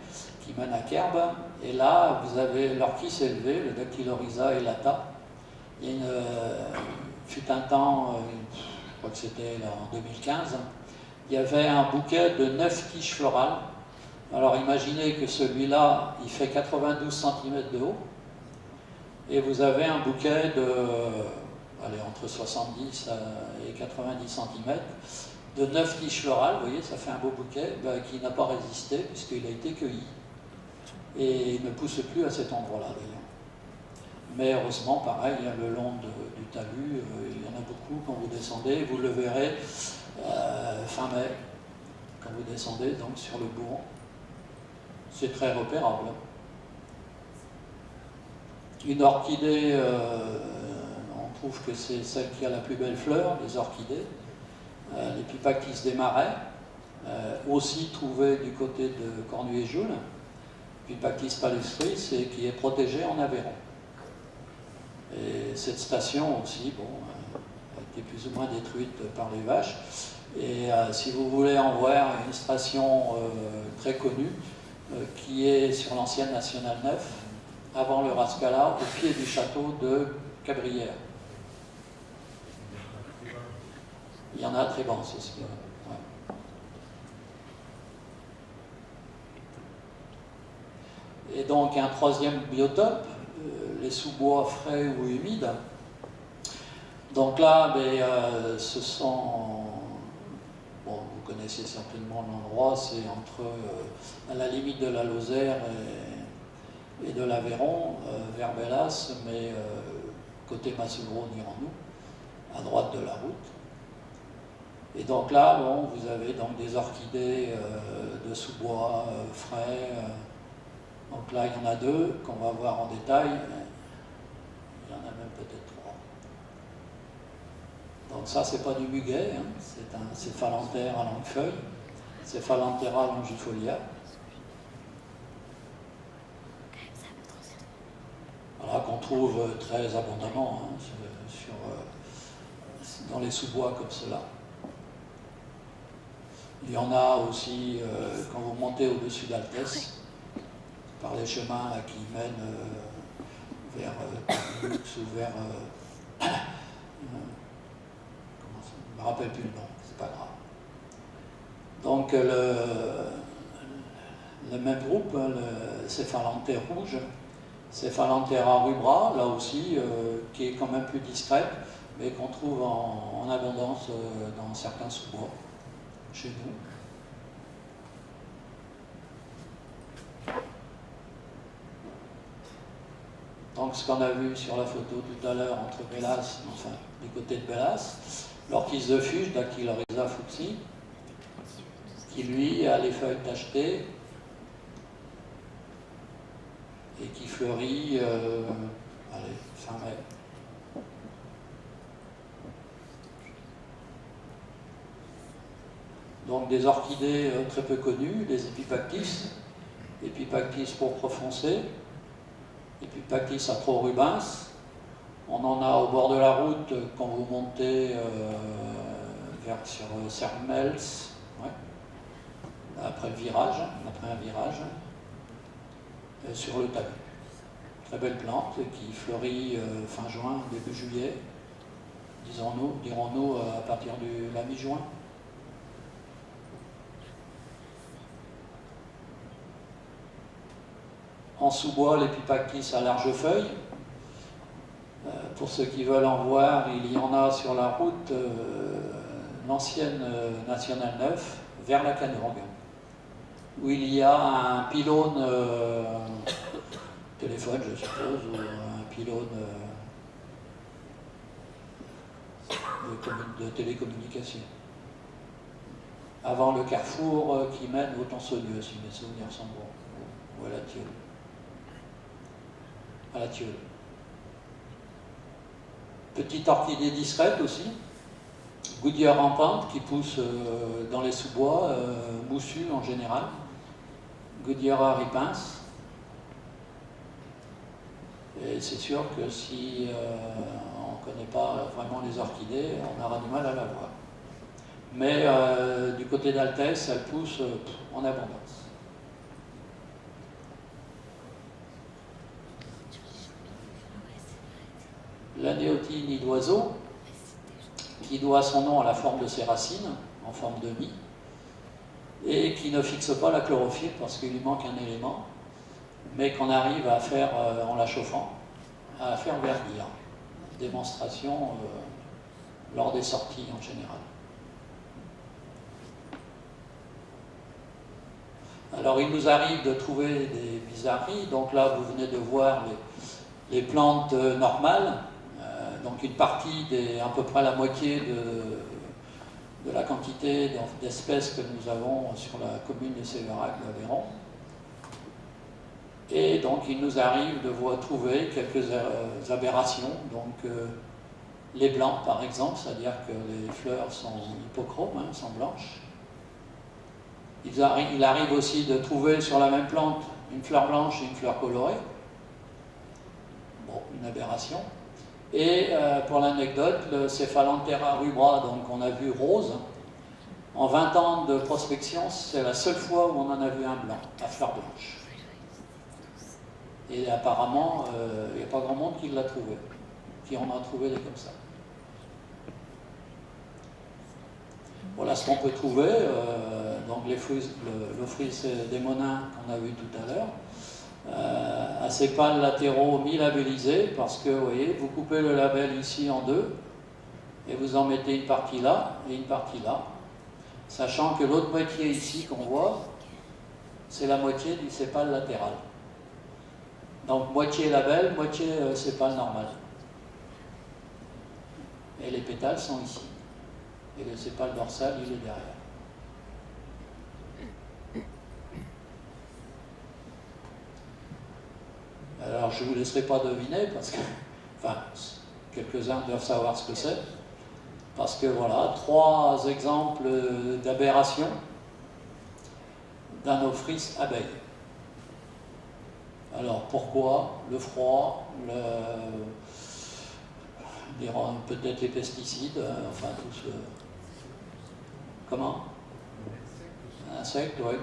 qui mène à Kerbe. Et là, vous avez l'orchis élevé, le Dactylorhiza elata. Il fut un temps, je crois que c'était en 2015, il y avait un bouquet de 9 tiges florales. Alors imaginez que celui-là, il fait 92 cm de haut, et vous avez un bouquet de entre 70 et 90 cm, de 9 tiges florales, vous voyez, ça fait un beau bouquet, qui n'a pas résisté puisqu'il a été cueilli. Et il ne pousse plus à cet endroit-là d'ailleurs. Mais heureusement, pareil, le long du talus, il y en a beaucoup quand vous descendez, vous le verrez fin mai, quand vous descendez donc sur le bourg. C'est très repérable. Une orchidée, on trouve que c'est celle qui a la plus belle fleur, les orchidées. L'Epipactis des marais, aussi trouvée du côté de Cornuet-Joule. Epipactis palustris, qui est protégée en Aveyron. Et cette station aussi, a été plus ou moins détruite par les vaches. Et si vous voulez en voir une station très connue, qui est sur l'ancienne Nationale 9, avant le Rascala, au pied du château de Cabrières. Il y en a à Trébance aussi. Ouais. Et donc un troisième biotope, les sous-bois frais ou humides. Donc là, ce sont, vous connaissez certainement l'endroit, c'est à la limite de la Lozère et de l'Aveyron, vers Bellas, mais côté Masselgros, dirons-nous, à droite de la route. Et donc là, vous avez donc des orchidées de sous-bois frais. Donc là, il y en a 2 qu'on va voir en détail. Il y en a même peut-être 3. Donc ça, c'est pas du muguet, hein. C'est un Cephalanthère à longue feuille, Cephalanthera longifolia. Voilà, qu'on trouve très abondamment hein, dans les sous-bois comme cela. Il y en a aussi quand vous montez au-dessus d'Altès, par les chemins là, qui mènent vers Lux ou vers... je ne me rappelle plus le nom, c'est pas grave. Donc le même groupe, le Cephalanthère rouge, Cephalanthera rubra, là aussi, qui est quand même plus discrète, mais qu'on trouve en abondance dans certains sous-bois, chez nous. Donc ce qu'on a vu sur la photo tout à l'heure entre Bellas, enfin du côté de Bellas, l'orchis de fuge, Dactylorhiza fuchsi, qui lui a les feuilles tachetées et qui fleurit fin mai. Donc des orchidées très peu connues, les Epipactis pourpre foncé, Epipactis atrorubens. On en a au bord de la route quand vous montez sur Sermels, ouais, après un virage, sur le talus. Très belle plante qui fleurit fin juin, début juillet, dirons-nous à partir de la mi-juin. En sous-bois, l'Epipactis à large feuille. Pour ceux qui veulent en voir, il y en a sur la route, l'ancienne Nationale 9, vers la Canurgue, où il y a un pylône téléphone, je suppose, ou un pylône de télécommunication. Avant le carrefour qui mène au Tonsonieux, si mes souvenirs sont bons, ou à la Thieule. À la Thieule. Petite orchidée discrète aussi, goudière rampante qui pousse dans les sous-bois, moussus en général, Goudiera ripens. Et c'est sûr que si on ne connaît pas vraiment les orchidées, on aura du mal à la voir. Mais du côté d'Altès, elle pousse en abondance. La néotine nid d'oiseau, qui doit son nom à la forme de ses racines, en forme de nid, et qui ne fixe pas la chlorophylle parce qu'il lui manque un élément, mais qu'on arrive à faire, en la chauffant, à faire verdir. Démonstration lors des sorties en général. Alors il nous arrive de trouver des bizarreries, donc là vous venez de voir les plantes normales, donc une partie, à peu près la moitié de la quantité d'espèces que nous avons sur la commune de Sévérac d'Aveyron. Et donc il nous arrive de trouver quelques aberrations, donc les blancs par exemple, c'est-à-dire que les fleurs sont hypochromes, hein, sont blanches. Il arrive aussi de trouver sur la même plante une fleur blanche et une fleur colorée. Bon, une aberration. Et pour l'anecdote, le Cephalanthera rubra, donc on a vu rose. En 20 ans de prospection, c'est la seule fois où on en a vu un blanc, la fleur blanche. Et apparemment, il n'y a pas grand monde qui l'a trouvé, qui en a trouvé des comme ça. Voilà ce qu'on peut trouver. Donc le fruit démonin qu'on a vu tout à l'heure. À ses pales latéraux mi-labellisés, parce que vous voyez, vous coupez le label ici en deux et vous en mettez une partie là et une partie là, sachant que l'autre moitié ici qu'on voit, c'est la moitié du sépale latéral. Donc moitié label, moitié sépale normal. Et les pétales sont ici. Et le sépale dorsal, il est derrière. Alors je ne vous laisserai pas deviner parce que, enfin, quelques-uns doivent savoir ce que c'est. Parce que voilà, 3 exemples d'aberration d'un ophrys abeille. Alors pourquoi? Le froid, peut-être les pesticides, enfin tout ce... Comment? Un insecte, ouais.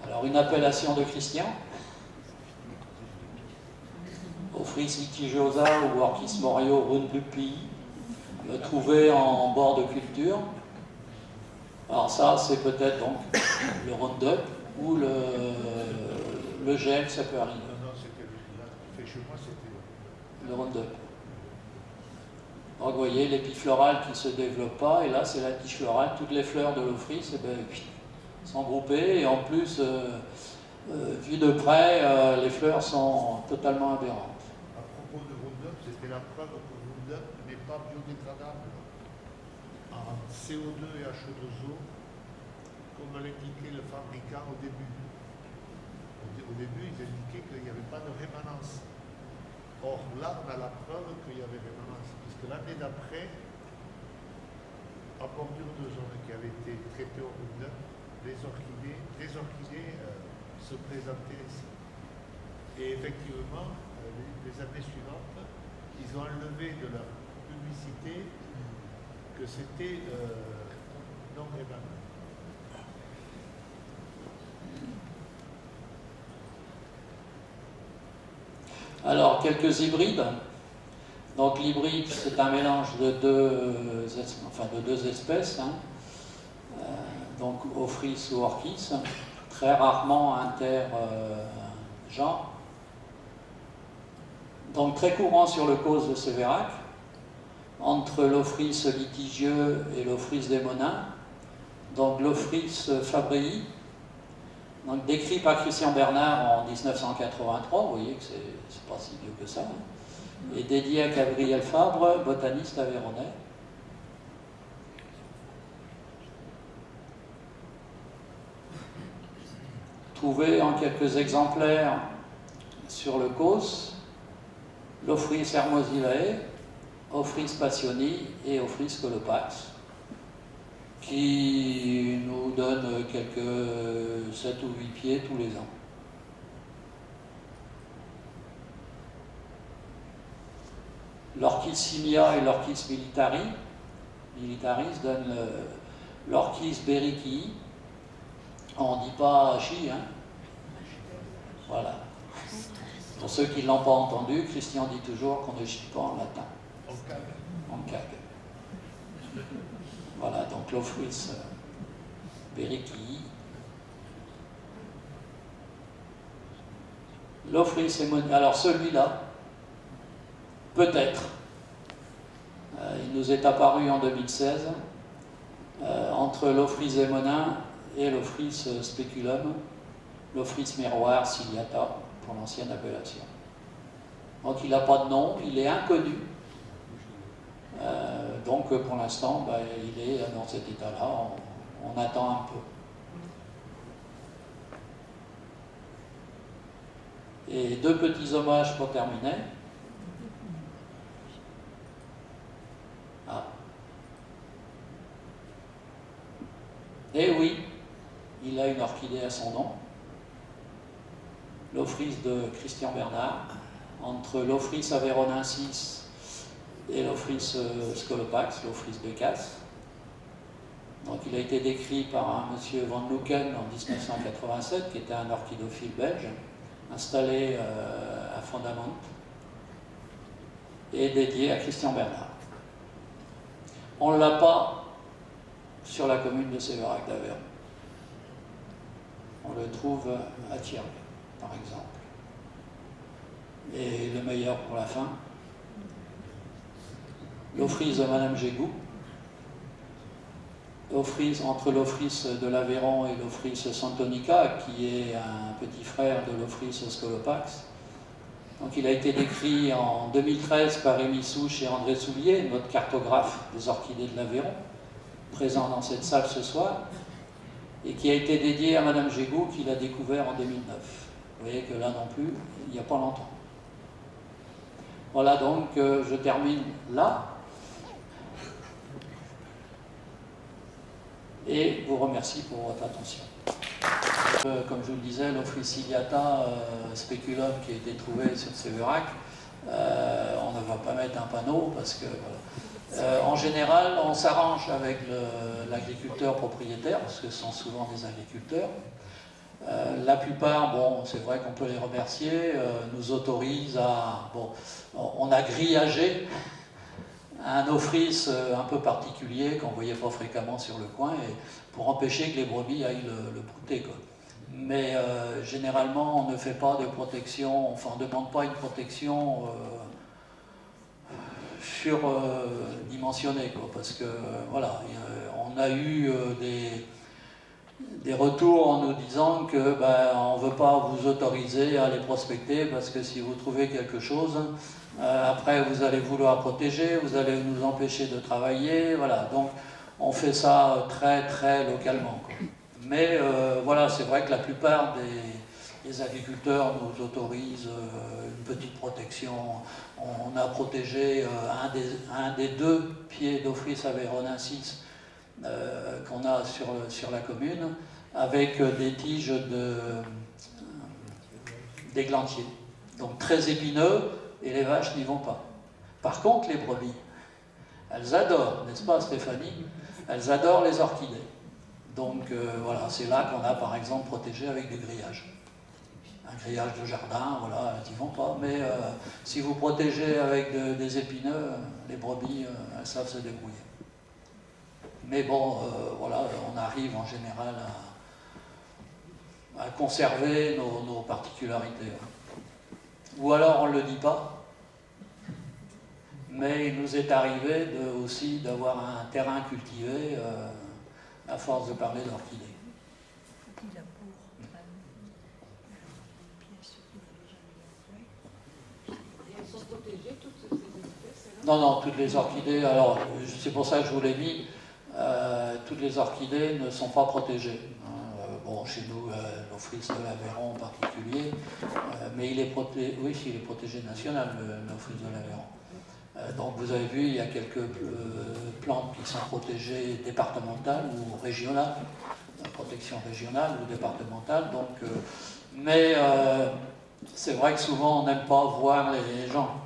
Alors une appellation de Christian, Ophrys litigiosa ou Orchis morio Roundupi, trouvé en bord de culture. Alors ça, c'est peut-être donc le Roundup ou le gel, ça peut arriver. Non, c'était chez moi, c'était le Roundup. Donc vous voyez, l'épi floral qui ne se développe pas, et là c'est la tige florale, toutes les fleurs de l'ophrys sont groupées, et en plus, vu de près, les fleurs sont totalement aberrantes. À propos de Roundup, c'était la preuve que Roundup n'est pas biodégradable en CO2 et H2O, comme l'indiquait le fabricant au début. Au début, ils indiquaient qu'il n'y avait pas de rémanence. Or, là, on a la preuve qu'il y avait rémanence, puisque l'année d'après, en bordure de zone qui avait été traitée au Roundup, des orchidées se présentaient ici. Et effectivement, les années suivantes, ils ont enlevé de leur publicité que c'était non rémanent. Alors, quelques hybrides. Donc, l'hybride, c'est un mélange de deux espèces, hein. Donc, Ophrys ou Orchis, très rarement intergenre. Donc, très courant sur le cause de Sévérac, entre l'Ophrys litigieux et l'Ophrys démonin. Donc, l'Ophrys fabrei, donc décrit par Christian Bernard en 1983, vous voyez que c'est pas si vieux que ça, hein, et dédié à Gabriel Fabre, botaniste aveyronnais. Trouvé en quelques exemplaires sur le Causse, l'Ophrys hermosilae, Ophrys passioni et Ophrys scolopax, qui nous donne quelques 7 ou 8 pieds tous les ans. L'Orchis simia et l'Orchis militaris donnent l'Orchis bericii. On ne dit pas chi, hein. Voilà. Pour ceux qui ne l'ont pas entendu, Christian dit toujours qu'on ne chie pas en latin. On cague. Voilà, donc l'Ophrys bericii. L'Ophrys émonium. Alors celui-là, peut-être, il nous est apparu en 2016, entre l'Ophrys émonin et l'Ophrys speculum, l'Ophrys miroir ciliata, pour l'ancienne appellation. Donc il n'a pas de nom, il est inconnu. Donc pour l'instant, il est dans cet état-là, on attend un peu. Et 2 petits hommages pour terminer. Ah. Et oui, il a une orchidée à son nom, l'Ophrys de Christian Bernard, entre l'Ophrys averronensis et l'Ophrys scolopax, l'Ophrys becas. Donc il a été décrit par un monsieur Van Lucken en 1987, qui était un orchidophile belge, installé à Fondament, et dédié à Christian Bernard. On ne l'a pas sur la commune de Sévérac d'Aveyron. On le trouve à Thierry, par exemple. Et le meilleur pour la fin, l'Ophrys de Madame Gégou, entre l'Ophrys de l'Aveyron et l'Ophrys santonica, qui est un petit frère de l'Ophrys scolopax. Donc il a été décrit en 2013 par Rémi Souche et André Soulier, notre cartographe des orchidées de l'Aveyron, présent dans cette salle ce soir, et qui a été dédié à Madame Gégou, qui l'a découvert en 2009. Vous voyez que là non plus, il n'y a pas longtemps. Voilà, donc je termine là. Et vous remercie pour votre attention. Comme je vous le disais, l'Ophrys ciliata speculum qui a été trouvé sur Sévérac, on ne va pas mettre un panneau parce que en général on s'arrange avec l'agriculteur propriétaire parce que ce sont souvent des agriculteurs. La plupart, bon, c'est vrai qu'on peut les remercier, nous autorisent à... Bon, on a grillagé un Ophrys un peu particulier qu'on ne voyait pas fréquemment sur le coin et pour empêcher que les brebis aillent le brouter, quoi. Mais généralement, on ne fait pas de protection, enfin, on ne demande pas une protection surdimensionnée, quoi, parce que, voilà, on a eu des retours en nous disant que ben, on ne veut pas vous autoriser à les prospecter parce que si vous trouvez quelque chose, après vous allez vouloir protéger, vous allez nous empêcher de travailler, voilà. Donc on fait ça très très localement, quoi. Mais voilà, c'est vrai que la plupart des agriculteurs nous autorisent une petite protection. On a protégé un des deux pieds d'Ophrys aveyronensis qu'on a sur la commune, avec des tiges d'églantier. Donc très épineux, et les vaches n'y vont pas. Par contre, les brebis, elles adorent, n'est-ce pas Stéphanie? Elles adorent les orchidées. Donc voilà, c'est là qu'on a par exemple protégé avec du grillage. Un grillage de jardin, voilà, elles n'y vont pas. Mais si vous protégez avec des épineux, les brebis, elles savent se débrouiller. Mais bon, voilà, on arrive en général à conserver nos particularités. Ou alors on ne le dit pas, mais il nous est arrivé aussi d'avoir un terrain cultivé à force de parler d'orchidées. Elles sont protégées, toutes ces espèces? Non, non, toutes les orchidées, alors c'est pour ça que je vous l'ai mis, toutes les orchidées ne sont pas protégées. Bon, chez nous, l'Ophrys de l'Aveyron en particulier, mais il est protégé, oui, il est protégé national, l'Ophrys de l'Aveyron. Donc vous avez vu, il y a quelques plantes qui sont protégées départementales ou régionales, protection régionale ou départementale. Donc, mais c'est vrai que souvent on n'aime pas voir les gens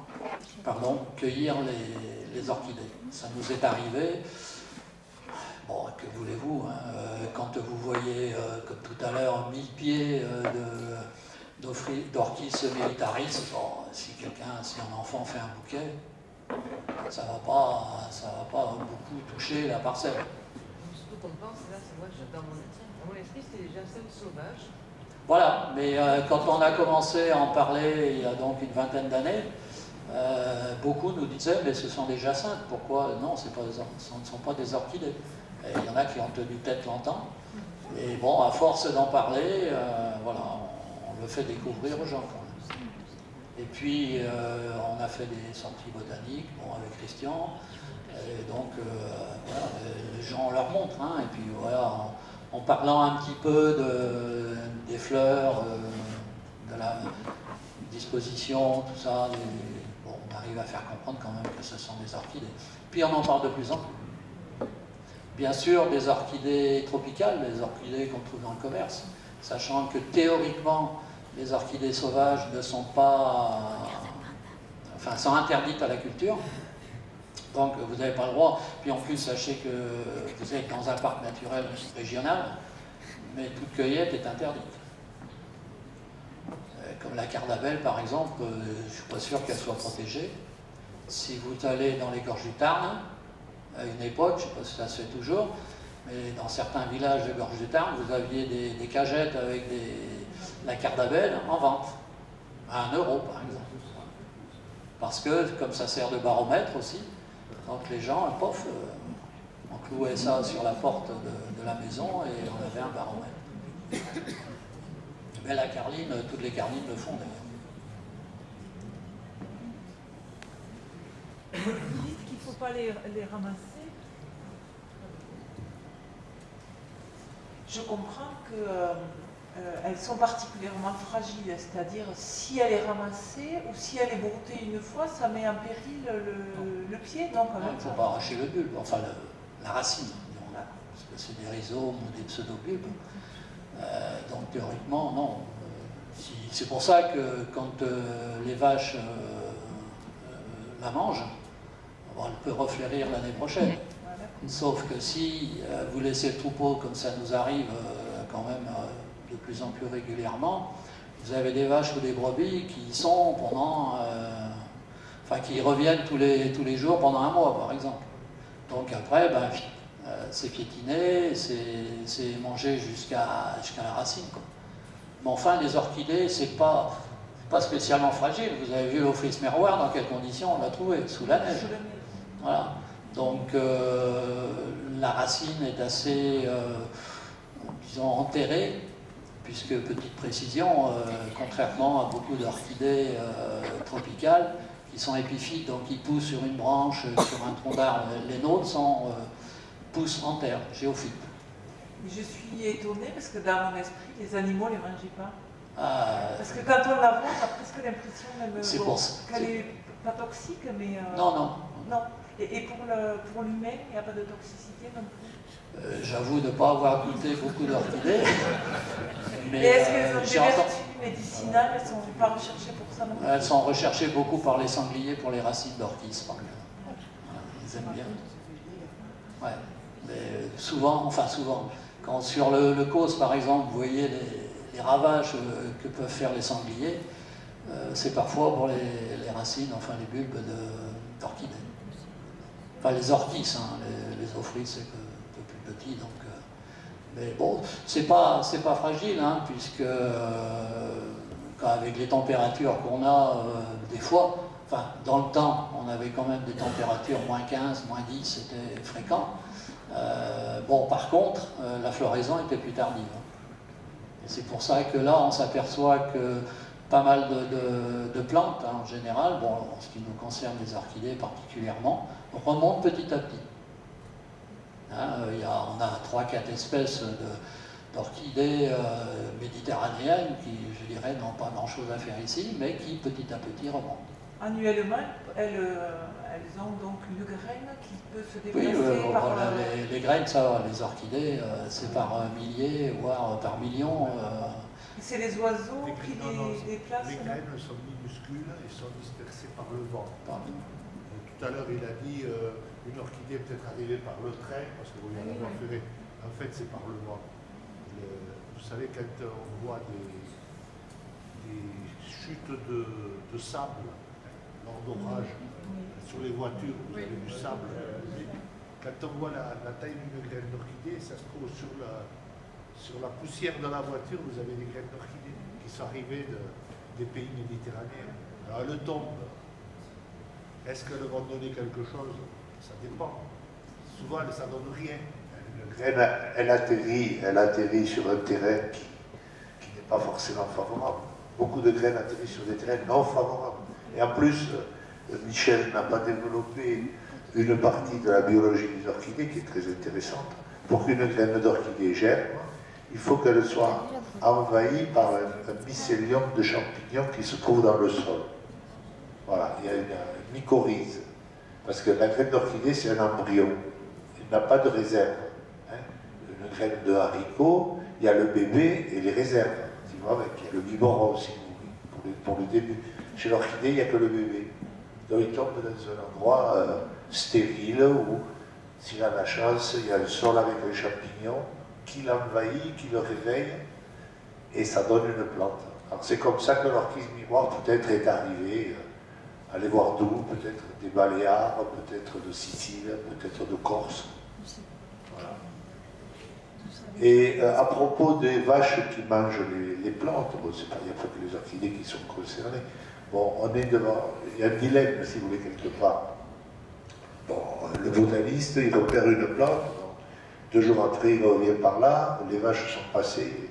cueillir les orchidées. Ça nous est arrivé. Bon, que voulez-vous, hein, quand vous voyez, comme tout à l'heure, 1000 pieds d'Orchis militaris, bon, si un enfant fait un bouquet, ça va pas beaucoup toucher la parcelle. Ce qu'on pense, là, c'est moi, dans mon esprit, c'était déjà jasins sauvages. Voilà, mais quand on a commencé à en parler il y a donc une vingtaine d'années, beaucoup nous disaient, mais ce sont des jacinthes, pourquoi? Non, ce ne sont pas des orchidées. Et il y en a qui ont tenu tête longtemps. Et bon, à force d'en parler, voilà, on le fait découvrir aux gens quand même. Et puis, on a fait des sorties botaniques, bon, avec Christian. Et donc, voilà, les gens leur montrent. Hein, et puis, voilà, en parlant un petit peu des fleurs, de la disposition, tout ça, bon, on arrive à faire comprendre quand même que ce sont des orchidées. Puis, on en parle de plus en plus. Bien sûr, des orchidées tropicales, les orchidées qu'on trouve dans le commerce, sachant que théoriquement, les orchidées sauvages ne sont pas, enfin, sont interdites à la culture. Donc, vous n'avez pas le droit. Puis en plus, sachez que vous êtes dans un parc naturel régional, mais toute cueillette est interdite. Comme la cardabelle, par exemple, je ne suis pas sûr qu'elle soit protégée. Si vous allez dans les gorges du Tarn, à une époque, je ne sais pas si ça se fait toujours, mais dans certains villages de gorges du Tarn, vous aviez des cagettes avec la cardabelle en vente, à 1 euro par exemple. Parce que, comme ça sert de baromètre aussi, donc les gens, pof, on clouait ça sur la porte de la maison et on avait un baromètre. Mais la carline, toutes les carlines le font d'ailleurs. Vous dites qu'il ne faut pas les ramasser. Je comprends que elles sont particulièrement fragiles, c'est-à-dire si elle est ramassée ou si elle est broutée une fois, ça met en péril le pied, non, quand Il même ne faut pas. pas arracher le bulbe, enfin la racine, disons-là, parce que c'est des rhizomes ou des pseudobulbes. Donc théoriquement, non. C'est pour ça que quand les vaches la mangent, bon, elle peut refleurir l'année prochaine. Voilà. Sauf que si vous laissez le troupeau, comme ça nous arrive quand même de plus en plus régulièrement, vous avez des vaches ou des brebis qui sont pendant... enfin, qui reviennent tous les jours pendant un mois, par exemple. Donc après, ben, c'est piétiné, c'est mangé jusqu'à la racine, quoi. Mais enfin, les orchidées, c'est pas spécialement fragile. Vous avez vu l'Ophrys merroir, dans quelles conditions on l'a trouvé? Sous la neige. Voilà. Donc la racine est assez, disons, enterrée, puisque, petite précision, contrairement à beaucoup d'orchidées tropicales, qui sont épiphytes, donc qui poussent sur une branche, sur un tronc d'arbre, les nôtres poussent en terre, géophytes. Je suis étonnée parce que dans mon esprit, les animaux ne les mangeaient pas. Ah, Parce que quand on la voit, on a presque l'impression c'est bon, pour ça. qu'elle n'est pas toxique, mais... Non, non. Non. Et pour l'humain, il n'y a pas de toxicité non plus. J'avoue ne pas avoir goûté beaucoup d'orchidées. Mais est-ce qu'elles ont des vertus médicinales? Elles ne sont pas recherchées pour ça non plus? Elles sont recherchées beaucoup par les sangliers pour les racines d'orchis, par exemple. Voilà, ils aiment bien. Ouais. Mais souvent, quand sur le Causse, par exemple, vous voyez les ravages que peuvent faire les sangliers, c'est parfois pour les racines, enfin les bulbes d'orchidées. Enfin les orchis, hein, les ophrys, c'est un peu plus petit, donc... mais bon, c'est pas fragile, hein, puisque avec les températures qu'on a, des fois, enfin, dans le temps, on avait quand même des températures moins 15, moins 10, c'était fréquent. Bon, par contre, la floraison était plus tardive. Et c'est pour ça que là, on s'aperçoit que pas mal de plantes, hein, en général, bon, en ce qui nous concerne les orchidées particulièrement, remontent petit à petit. Hein, on a 3-4 espèces d'orchidées méditerranéennes qui, je dirais, n'ont pas grand-chose à faire ici, mais qui petit à petit remontent. Annuellement, elles ont donc une graine qui peut se déplacer Oui, par... voilà, les graines, ça va, les orchidées, c'est par milliers, voire par millions. C'est les oiseaux qui les déplacent? Les graines sont minuscules et sont dispersées par le vent. Tout à l'heure, il a dit une orchidée peut-être arrivée par le train, parce que vous l'avez fait. En fait, c'est par le vent. Vous savez, quand on voit des chutes de sable lors d'orage, sur les voitures, vous avez du sable. Quand on voit la taille d'une graine d'orchidée, ça se trouve sur la poussière de la voiture, vous avez des graines d'orchidée qui sont arrivées des pays méditerranéens. Alors elles tombent. Est-ce qu'elles vont donner quelque chose? Ça dépend. Souvent, ça ne donne rien. Une graine, elle atterrit sur un terrain qui n'est pas forcément favorable. Beaucoup de graines atterrissent sur des terrains non favorables. Et en plus, Michel n'a pas développé une partie de la biologie des orchidées qui est très intéressante. Pour qu'une graine d'orchidée germe, il faut qu'elle soit envahie par un mycélium de champignons qui se trouve dans le sol. Voilà, il y a une mycorhize. Parce que la graine d'orchidée, c'est un embryon. Il n'a pas de réserve. Hein. Une graine de haricot, il y a le bébé et les réserves. Tu vois, il y a le biberon aussi, pour le début. Chez l'orchidée, il n'y a que le bébé. Donc il tombe dans un endroit stérile où, s'il a la chance, il y a le sol avec les champignons qui l'envahit, qui le réveille, et ça donne une plante. Alors c'est comme ça que l'orchis miroir peut-être est arrivé. Allez voir d'où, peut-être des Baléares, peut-être de Sicile, peut-être de Corse. Voilà. Et à propos des vaches qui mangent les plantes, bon, il n'y a pas que les orchidées qui sont concernées. Bon, on est devant, il y a un dilemme, si vous voulez, quelque part. Bon, le botaniste, il repère une plante, bon, 2 jours après, il revient par là, les vaches sont passées,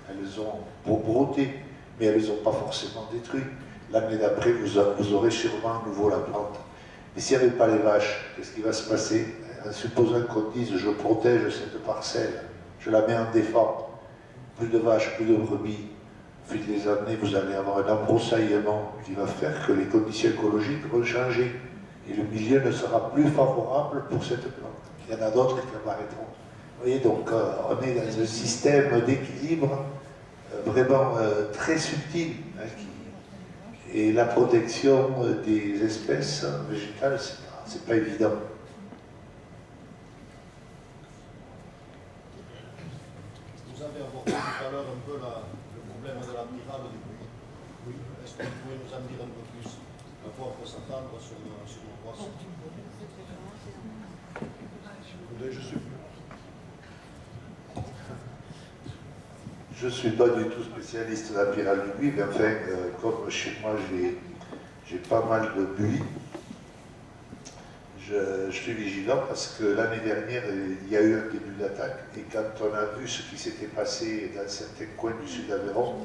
elles ont brouté, mais elles n'ont pas forcément détruit. L'année d'après, vous aurez sûrement à nouveau la plante. Mais s'il n'y avait pas les vaches, qu'est-ce qui va se passer? En supposant qu'on dise, je protège cette parcelle, je la mets en défense, plus de vaches, plus de brebis, au fil des années, vous allez avoir un embroussaillement qui va faire que les conditions écologiques vont changer. Et le milieu ne sera plus favorable pour cette plante. Il y en a d'autres qui apparaîtront. Vous voyez, donc on est dans un système d'équilibre vraiment très subtil. Hein, et la protection des espèces végétales, c'est pas évident. Vous avez abordé tout à l'heure un peu le problème de la spirale du bruit. Oui. Est-ce que vous pouvez nous en dire un peu plus? À quoi on peut s'attendre sur nos poissons? Je ne suis pas du tout spécialiste de la spirale du buis, mais enfin, comme chez moi j'ai pas mal de buis, je suis vigilant parce que l'année dernière, il y a eu un début d'attaque, et quand on a vu ce qui s'était passé dans certains coins du sud d'Aveyron,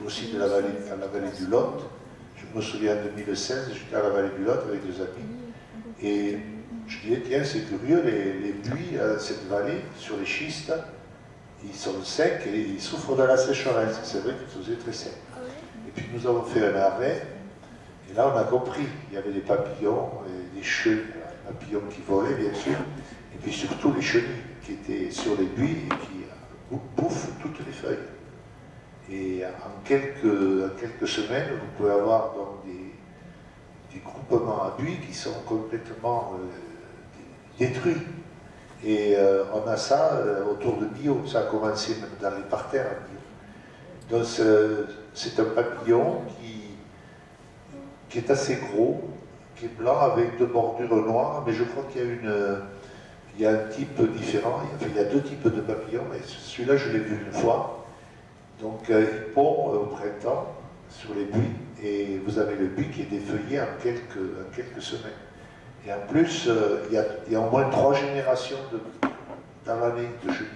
aussi de la vallée du Lot, je me souviens en 2016, j'étais à la vallée du Lot avec des amis, et je disais, tiens, c'est curieux, les buis dans cette vallée, sur les schistes, ils sont secs et ils souffrent de la sécheresse. C'est vrai qu'ils faisaient très sec. Et puis nous avons fait un arrêt, et là on a compris, il y avait des papillons, et des chenilles, des papillons qui volaient bien sûr, et puis surtout les chenilles qui étaient sur les buis et qui bouffent toutes les feuilles. Et en quelques semaines, vous pouvez avoir donc des groupements à buis qui sont complètement détruits. Et on a ça autour de Bio, ça a commencé même dans les parterres à Bio. Donc c'est un papillon qui est assez gros, qui est blanc avec deux bordures noires, mais je crois qu'il y a un type différent, enfin, il y a deux types de papillons, mais celui-là je l'ai vu une fois. Donc il pond au printemps sur les buis, et vous avez le buis qui est défeuillé en quelques semaines. Et en plus, il y a au moins 3 générations dans l'année de chenilles.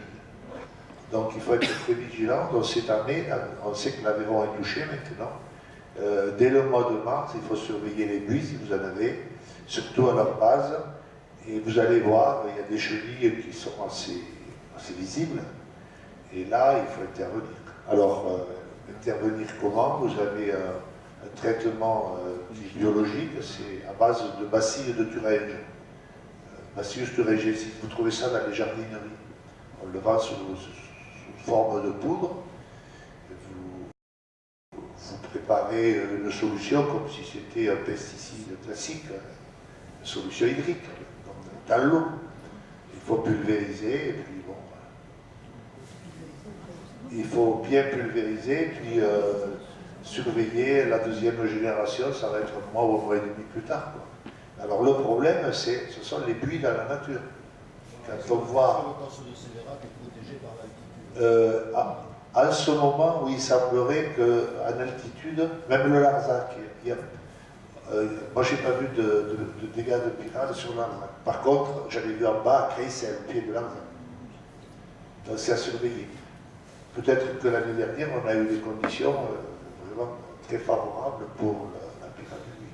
Donc il faut être très vigilant. Donc cette année, on sait que l'Aveyron est touché maintenant. Dès le mois de mars, il faut surveiller les buis si vous en avez, surtout à leur base. Et vous allez voir, il y a des chenilles qui sont assez visibles. Et là, il faut intervenir. Alors, intervenir comment? Vous avez un traitement biologique, c'est à base de bacilles de Thuringe. Bacillus thuringiensis, vous trouvez ça dans les jardineries. On le vend sous forme de poudre. Vous préparez une solution comme si c'était un pesticide classique, une solution hydrique, dans l'eau. Il faut pulvériser, et puis bon. Il faut bien pulvériser, puis surveiller la deuxième génération, ça va être un mois ou un mois et demi plus tard, quoi. Alors le problème, ce sont les buis dans la nature. Quand on voit... Le cosse de Sévérac est protégé par l'altitude. En ce moment, oui, il semblerait qu'en altitude, même le Larzac, moi j'ai pas vu de dégâts de pyrale sur Larzac. Par contre, j'avais vu en bas à Créissel, au pied de Larzac. Donc c'est à surveiller. Peut-être que l'année dernière, on a eu des conditions vraiment très favorables pour la pyrale de buis.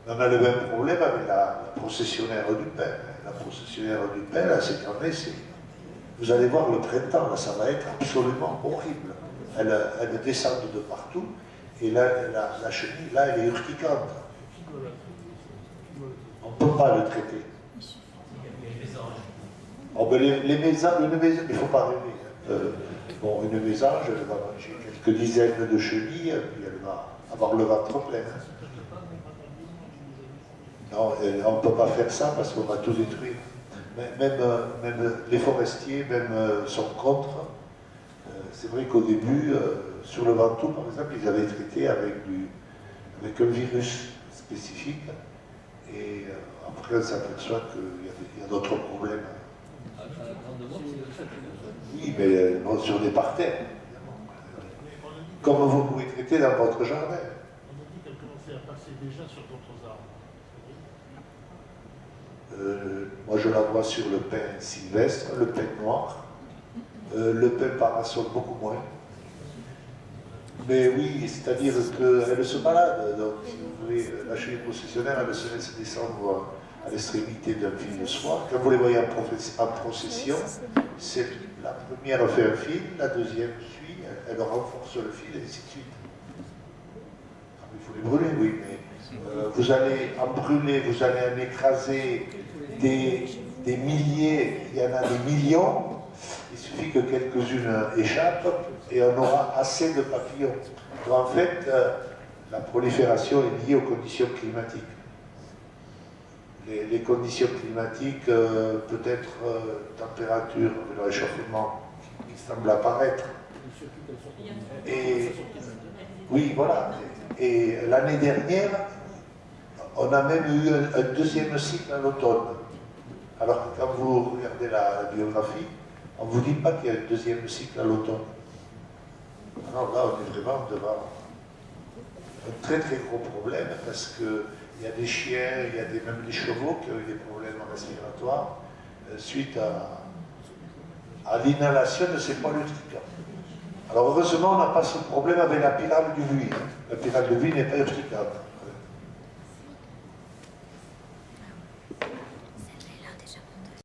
On a le même problème avec la processionnaire du pain. La processionnaire du pain, là, cette année, vous allez voir le printemps, là, ça va être absolument horrible. Elle descend de partout, et là, la chenille, là, elle est urticante. On ne peut pas le traiter. Oh, ben, les mésanges, il ne faut pas rêver. Bon, une mésange, elle va manger quelques dizaines de chenilles, puis elle va avoir le ventre plein. Non, on ne peut pas faire ça parce qu'on va tout détruire. Même les forestiers sont contre. C'est vrai qu'au début, sur le Ventoux, par exemple, ils avaient traité avec un virus spécifique. Et après, on s'aperçoit qu'il y a d'autres problèmes. Oui, mais non, sur des parterres. Comme vous pouvez traiter dans votre jardin. On a dit qu'elle commençait à passer déjà sur d'autres arbres. Moi, je la vois sur le pin sylvestre, le pin noir, le pin parasol beaucoup moins. Mais oui, c'est-à-dire qu'elle se balade. Donc, si vous voulez, la chenille processionnaire, elle se laisse descendre à l'extrémité d'un fil de soie. Quand vous les voyez en procession, c'est la première fait un fil, la deuxième suit, elle renforce le fil, et ainsi de suite. Ah, il faut les brûler, oui, mais vous allez en brûler, vous allez en écraser des milliers, il y en a des millions, il suffit que quelques-unes échappent et on aura assez de papillons. Donc en fait, la prolifération est liée aux conditions climatiques. Les conditions climatiques, peut-être température, le réchauffement qui semble apparaître. Et oui, voilà. Et l'année dernière, on a même eu un deuxième cycle à l'automne. Alors que quand vous regardez la biographie, on ne vous dit pas qu'il y a un deuxième cycle à l'automne. Alors là, on est vraiment devant un très très gros problème parce qu'il y a des chiens, il y a même des chevaux qui ont eu des problèmes respiratoires suite à l'inhalation de ces poils urticants. Alors heureusement, on n'a pas ce problème avec la pyrale du buis. La pyrale du buis n'est pas urticante.